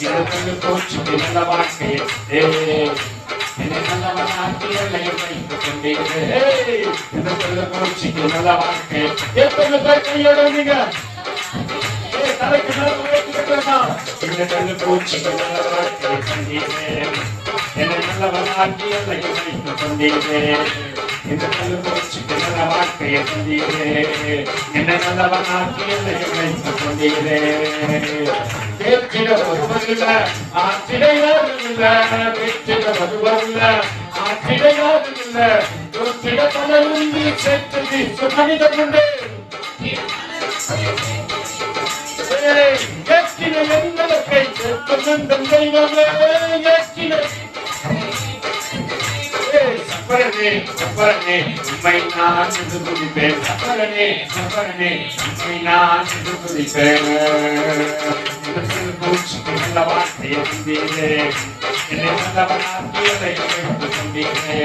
[SPEAKER 2] இது போச்சுக்கு நல்ல வாழ்க்கையே. என்னை நல்லவனாக்கி என்னையும் வைத்துக் கொண்டீரே. இந்த போச்சுக்கு நல்ல வாழ்க்கையே. எத்தனை பேர் கையோட நீங்க தலைக்கு மேல உயர்த்திக்கிட்டா இந்த போச்சுக்கு நல்ல வாழ்க்கையை தந்தீரே. என்னை நல்லவனாக்கி என்னையும் வைத்துக் கொண்டீரே. இந்த போச்சுக்கு நல்ல வாழ்க்கையை தந்தீரே. என்னை நல்லவனாக்கி என்னையும் வைத்துக் கொண்டீரே. தேற்றிட வருவதில்ல, ஆற்றிடையாருமில்ல, தேற்றிட வருவதில்ல, ஆற்றிடையாருமில்ல, தோற்றிட பலரும் சேர்த்து வீசு மனிதன் உண்டு. ஏற்றின எங்களுக்கு சேர்க்கும் தெய்வமே, ஏற்றின சப்பரனே சப்பரனே உம்மை நான் என்று துதிப்பேன். சப்பரனே சப்பரனே உம்மை நான் என்று துதிப்பேன். போச்சுக்கு நல்ல வார்த்தையை தந்தீரே. என்னை நல்லவனாக்கி என்னையும் வைத்துக் கொண்டீரே.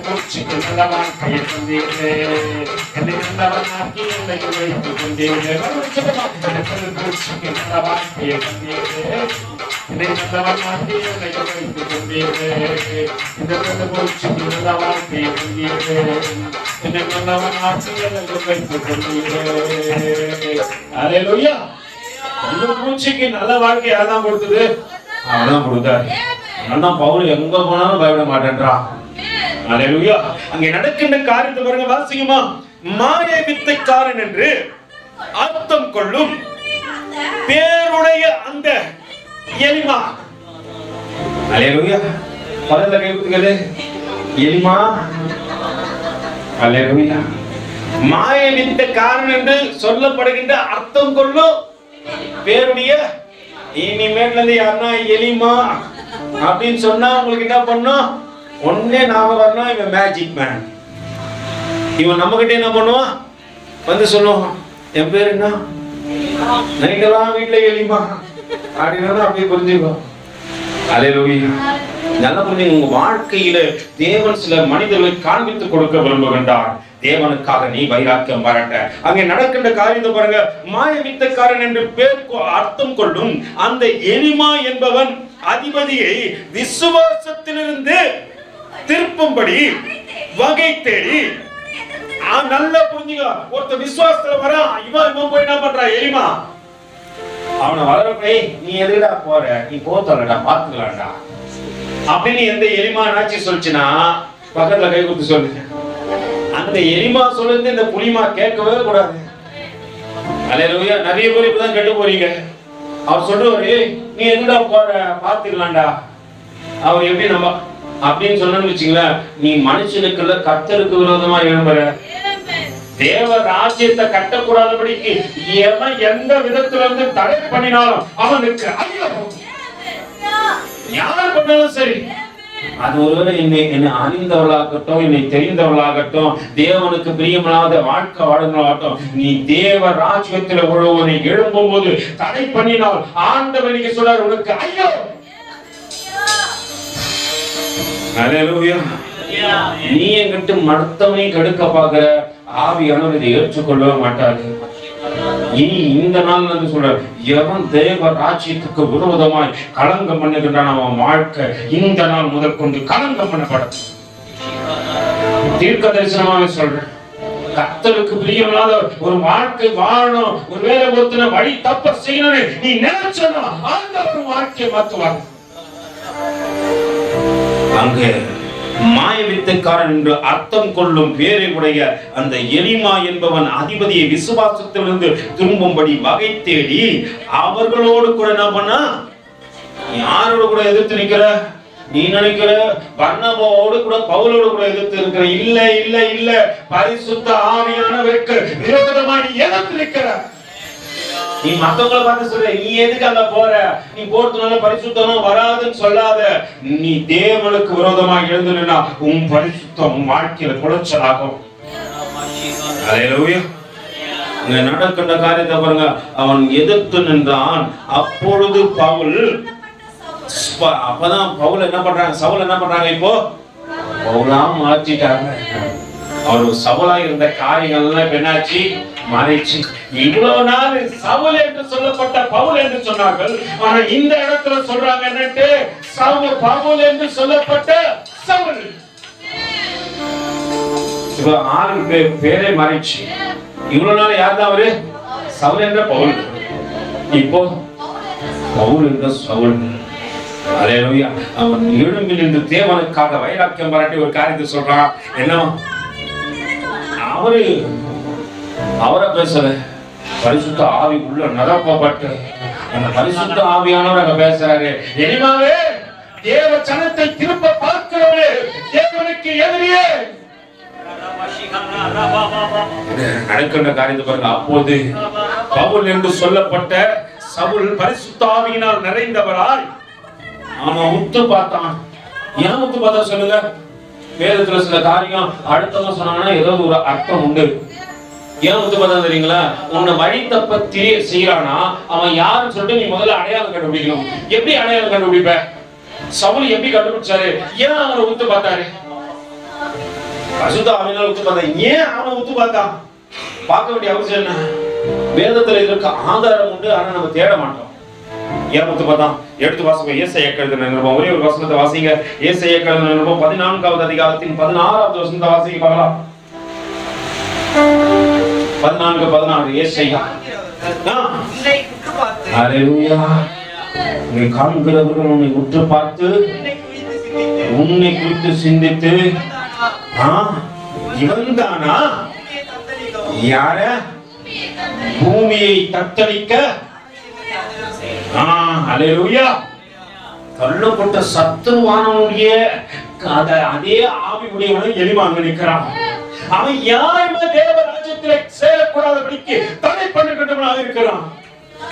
[SPEAKER 2] போச்சுக்கு நல்ல வார்த்தையை தந்தீரே. என்னை நல்லவனாக்கி என்னையும் வைத்துக் கொண்டீரே. போச்சுக்கு நல்ல வார்த்தையை தந்தீரே. என்னை நல்லவனாக்கி என்னையும் வைத்துக் கொண்டீரே. இந்த போச்சுக்கு நல்ல வார்த்தையை தந்தீரே. என்னை நல்லவனாக்கி என்னையும் வைத்துக் கொண்டீரே. அல்லேலூயா. இந்த பூச்சிக்கு நல்ல வாழ்க்கை யார்தான் கொடுத்தது? அவன்தான் கொடுத்தாரு. அதனால்தான் பவுல் எங்க போனாலும் பயப்பட மாட்டேன்றான். அல்லேலூயா. அங்கே நடக்கின்ற காரியத்தை பாருங்க, வாசிக்குமா? மாய வித்தைக்காரன் என்று அர்த்தம் கொள்ளும் பேருடைய அந்த எலிமா. அல்லேலூயா. பலர்ல கேட்குது எலிமா. அல்லேலூயா. மாய வித்தைக்காரன் என்று சொல்லப்படுகின்ற அர்த்தம் கொள்ளும் பேருடைய. இனிமேட்ல இருந்து யாருன்னா எலிமா அப்படின்னு சொன்னா உங்களுக்கு என்ன பண்ணும்? ஒன்னே நாம வரணும், இவன் மேஜிக் மேன். இவன் நம்ம கிட்ட என்ன பண்ணுவான்? வந்து சொல்லுவான், என் பேரு என்ன, நைட்டெல்லாம் வீட்டுல எலிமா அப்படின்னா அப்படியே புரிஞ்சுக்கோ. அல்லேலூயா. நல்லா புரிஞ்சுங்க. உங்க வாழ்க்கையில தேவன் சில மனிதர்களை காண்பித்து கொடுக்க விரும்புகின்றார். தேவனுக்காக நீ வைராக்கியம் பாராட்ட. அங்கே நடக்கின்ற காரியத்தை பாருங்க. மாய வித்தைக்காரன் என்று பேர் அர்த்தம் கொள்ளும் அந்த எலிமா என்பவன் அதிபதியை விசுவாசத்திலிருந்து திருப்பும்படி வகை தேடி. நல்லா புரிஞ்சுங்க. ஒருத்த விசுவாசத்துல வர இவன் போய் என்ன பண்றா? எலிமா அவனை வளரப்பை நீ எதுடா போற, நீ போத்தலடா பாத்துக்கலாம்டா அப்படின்னு எந்த எலிமா நாச்சி சொல்லுச்சுன்னா பக்கத்துல கை கொடுத்து சொல்லுங்க. அந்த எலிமா சொல்லுறது இந்த புலிமா கேட்கவே கூடாது. அல்லேலூயா. நிறைய பேர் இப்பதான் கெட்டு போறீங்க. அவர் சொல்றவரு நீ எதுடா போற பாத்துக்கலாம்டா. அவர் எப்படி நம்ம அப்படின்னு சொன்னு வச்சுங்களேன், நீ மனுஷனுக்குள்ள கர்த்தருக்கு விரோதமா எழும்புற. தேவ ராஜ்யத்தை கட்டக்கூடாதபடிக்கு எவன் எந்த விதத்துல இருந்து தடை பண்ணினாலும் அவனுக்கு ஐயோ. யார் பண்ணாலும் சரி, அது ஒருவேளை என்னை அறிந்தவர்களாகட்டும், என்னை தெரிந்தவர்களாகட்டும், தேவனுக்கு பிரியமில்லாத வாழ்க்கை வாழ்ந்தாகட்டும், நீ தேவ ராஜ்யத்தில் ஒருவனை எழும்பும் போது தடை பண்ணினால் ஆண்டவனுக்கு சொல்றார் உனக்கு ஐயோ. அல்லேலூயா. நீ என்கிட்ட மருத்துவனை கெடுக்க பார்க்கிற ஆவியானவர் இதை ஏற்றுக்கொள்ளவே மாட்டாரு. இனி இந்த நாள் வந்து சொல்ற, எவன் தேவ ராஜ்யத்துக்கு விரோதமாய் களங்கம் பண்ணுகின்றான் அவன் வாழ்க்கை இந்த நாள் முதல் கொண்டு களங்கம் பண்ணப்படும். தீர்க்க தரிசனமாக சொல்றேன், கர்த்தருக்கு பிரியமில்லாத ஒரு வாழ்க்கை வாழணும், ஒரு வேலை ஒருத்தன வழி தப்ப செய்யணும் நீ நினைச்சனா ஆண்டவர் வாழ்க்கையை மாற்றுவார். அங்கே மாயவித்தைக்காரன் என்று அர்த்தம் கொள்ளும் பேரை உடைய அந்த எலிமா என்பவன் அதிபதியை விசுவாசத்திலிருந்து திரும்பும்படி வகை தேடி அவர்களோடு கூட என்ன பண்ணா, யாரோடு கூட எதிர்த்து நிக்கிற, நீ நினைக்கிற பர்னபாவோடு கூட பவுலோடு கூட எதிர்த்து இருக்கிற, இல்ல இல்ல இல்ல, பரிசுத்த ஆவியானவருக்கு விரோதமா நீ எதிர்த்து நிக்கிற. நீ மத்தவங்களை பார்த்து சொல்ற, நீ எதுக்கு அங்க போற, நீ போறதுனால பரிசுத்தம் வராதுன்னு சொல்லாத. நீ தேவனுக்கு விரோதமாக எழுந்துனா உன் பரிசுத்தம் உன் வாழ்க்கையில குலைச்சலாகும். அல்லேலூயா. இங்க நடக்கின்ற காரியத்தை பாருங்க, அவன் எதிர்த்து நின்றான். அப்பொழுது பவுல், அப்பதான் பவுல் என்ன பண்றாங்க, சவுல் என்ன பண்றாங்க, இப்போ பவுலா மாற்றிட்டாங்க. அவர் சவுலா இருந்த காரியங்கள்லாம் என்னாச்சு, மாறிச்சு. இவ்வளவு நாள் சவுல் என்று சொல்லப்பட்ட பவுல் என்று சொன்னார்கள். ஆனா இந்த இடத்துல சொல்றாங்க என்னட்டு, பவுல் என்று சொல்லப்பட்ட சவுல். இப்ப 6 பேரே மாறிச்சு. இவ்வளவு நாள் யார்தான் அவரு, சவுல் என்ற பவுல், இப்போ பவுல் என்ற சவுல். அல்லேலூயா. அவன் எழும்பி நின்று தேவனுக்காக வைராக்கியம் பாராட்டி ஒரு காரியத்தை சொல்றான். என்ன, அவரை பேசல, பரிசுத்த ஆவி உள்ள நிரப்பப்பட்டு அந்த பரிசுத்த ஆவியானவர் அங்க பேசுறாரு. எலிமாவே, தேவ ஜனத்தை திரும்ப பார்க்கிறவரே, தேவனுக்கு எதிரியே நடக்கின்ற காரியத்தை பாருங்க. அப்போது பவுல் என்று சொல்லப்பட்ட சவுல் பரிசுத்த ஆவியினால் நிறைந்தவராய் அவன் உத்து பார்த்தான். ஏன் உத்து பார்த்தா சொல்லுங்க, வேதத்துல சில காரியம் அடுத்தவங்க சொன்னாங்கன்னா ஏதோ ஒரு அர்த்தம் உண்டு. ஏன் உத்து பார்த்தா தெரியுங்களா, உன்னை வழி தப்ப செய்யறானா அவன் யாருன்னு சொல்லிட்டு நீ முதல்ல அடையாளம் கண்டுபிடிக்கணும். எப்படி அடையாளம் கண்டுபிடிப்ப, சவுல் எப்படி கண்டுபிடிச்சாரு, ஏன் அவனை உத்து பார்த்தாரு, பரிசுத்த ஆவியினால் உத்து பார்த்தா, ஏன் அவனை உத்து பார்த்தான், பார்க்க வேண்டிய அவசியம் என்ன, வேதத்துல இதற்கு ஆதாரம் உண்டு, ஆனா நம்ம தேட மாட்டோம். ஏன் உத்து பார்த்தான், எடுத்து வாசிங்க. ஏசாயா எழுதின நிருபம், ஒரே ஒரு வசனத்தை வாசிங்க. ஏசாயா எழுதின நிருபம் 14வது அதிகாரத்தின் 16வது வசனத்தை வாசிங்க பார்க்கலாம். 14:16 ஏசாயா. அல்லேலூயா. நீ காண்கிறவர்கள் உன்னை உற்று பார்த்து உன்னை குறித்து சிந்தித்து, இவன் தானா யார பூமியை தத்தளிக்க, அல்லேலூயா, தள்ளப்பட்ட சத்துருவானவனுடைய அதே ஆவி உடையவனை எலிமா நிற்கிறான். அவன் யாருமே தேவ ராஜ்யத்திலே சேரக்கூடாதபடிக்கு தடை பண்ணுகின்றவனாக இருக்கிறான்.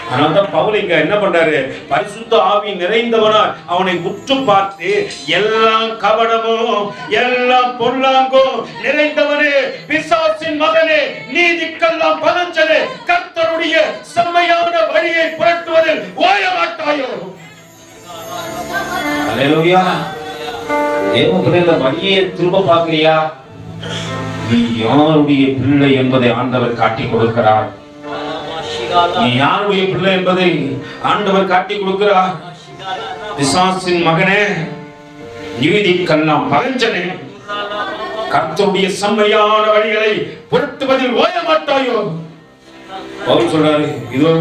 [SPEAKER 2] அதனால்தான் பவுல் இங்க என்ன பண்றாரு, பரிசுத்த ஆவி நிறைந்தவனா அவனை உற்று பார்த்து, எல்லாம் கபடமும் எல்லாம் பொல்லாங்கும் நிறைந்தவனே, பிசாசின் மகனே, நீதிக்கெல்லாம் பலஞ்சனே, கர்த்தருடைய செம்மையான வழியை புரட்டுவதில் ஓய மாட்டாயோ. அல்லேலூயா. தேவனுடைய வழியை திரும்ப பார்க்கறியா, நீ யாருடைய பிள்ளை என்பதை ஆண்டவர் காட்டி கொடுக்கிறார். நீ யாருடைய பிள்ளை என்பதை ஆண்டவர் காட்டி கொடுக்கிறார். பிசாசின் மகனே, நீதிக்கெல்லாம் பலஞ்சனே, கர்த்தருடைய செம்மையான வழிகளை புரட்டுவதில் ஓய மாட்டாயோ. பவுல் சொல்றாரு, இதோ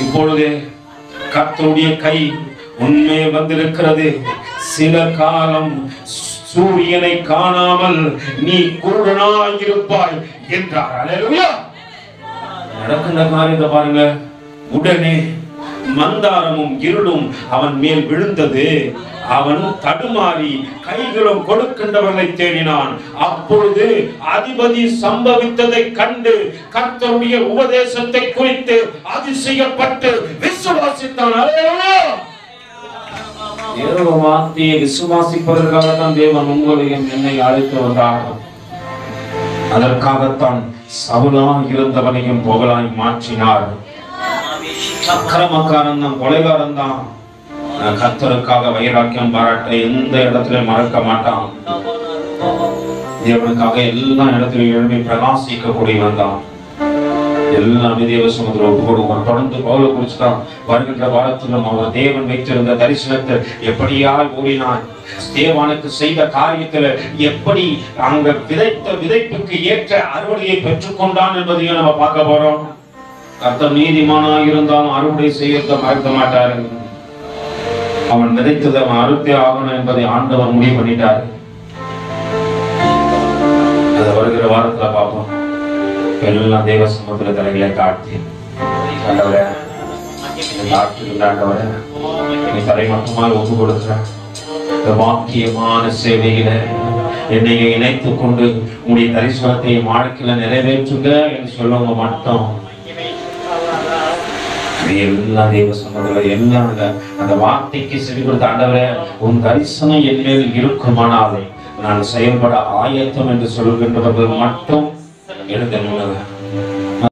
[SPEAKER 2] இப்பொழுதே கர்த்தருடைய கை உண்மை வந்திருக்கிறது. சில காலம் சூரியனை காணாமல் நீ குருடனாய் இருப்பாய் என்றார். அல்லேலூயா. நடக்கின்ற காரியத்தை பாருங்க. உடனே மந்தாரமும் இருளும் அவன் மேல் விழுந்தது. அவன் தடுமாறி கைகளும் கொடுக்கின்றவர்களை தேடினான். அப்பொழுது அதிபதி சம்பவித்ததை கண்டு கர்த்தருடைய உபதேசத்தை குறித்து அதிசயப்பட்டு விசுவாசித்தான். அல்லேலூயா. தேவ வார்த்தையை விசுவாசிப்பதற்காக தான் தேவன் உங்களையும் என்னை அழைத்து வந்தார். அதற்காகத்தான் சவுலா இருந்தவனையும் புகழாய் மாற்றினார். அக்கிரமக்காரன் தான், கொலைகாரன் தான், கர்த்தருக்காக வைராக்கியம் பாராட்ட எந்த இடத்திலும் மறக்க மாட்டான். தேவனுக்காக எல்லா இடத்திலும் எழுப்பி பிரகாசிக்க கூடியவன் தான். எல்லாமே தேவ சமூகத்தில் ஒப்பு கொடுக்கும். தொடர்ந்து பவுலை குறிச்சுதான் வருகின்ற காலத்திலும் அவர் தேவன் வைத்திருந்த தரிசனத்தில் எப்படியாய் ஓடினான், தேவானுக்கு செய்த காரியத்தில் எப்படி அங்க விதைத்த விதைப்புக்கு ஏற்ற அறுவடையை பெற்றுக்கொண்டான் என்பதையும் நம்ம பார்க்க போறோம். கர்த்தர் நீதிமானாக இருந்தாலும் அறுவடை செய்யறத மறக்க மாட்டாரு. அவன் விதைத்ததை அவன் அறுத்தே ஆகணும் என்பதை ஆண்டவர் முடிவு பண்ணிட்டாரு. அதை வருகிற வாரத்துல பார்ப்போம். எல்லாம் தேவ சமூகத்துல தலைகளை தாழ்த்தி, ஆண்டவரே ஆண்டவரே நீ தலை மட்டுமாய் ஒப்பு கொடுக்கிறேன். இந்த வாக்கியமான சேவையில என்னை இணைத்துக் கொண்டு உங்களுடைய தரிசனத்தை வாழ்க்கையில நிறைவேற்றுங்க என்று சொல்லுவங்க மட்டும் எல்லாம் தேவ சமூகத்துல எல்லாம் அந்த வார்த்தைக்கு செவி கொடுத்த ஆண்டவரே உன் தரிசனம் என் மேல் இருக்குமானாலே நான் செயல்பட ஆயத்தம் என்று சொல்கின்றவர்கள் மட்டும் எழுத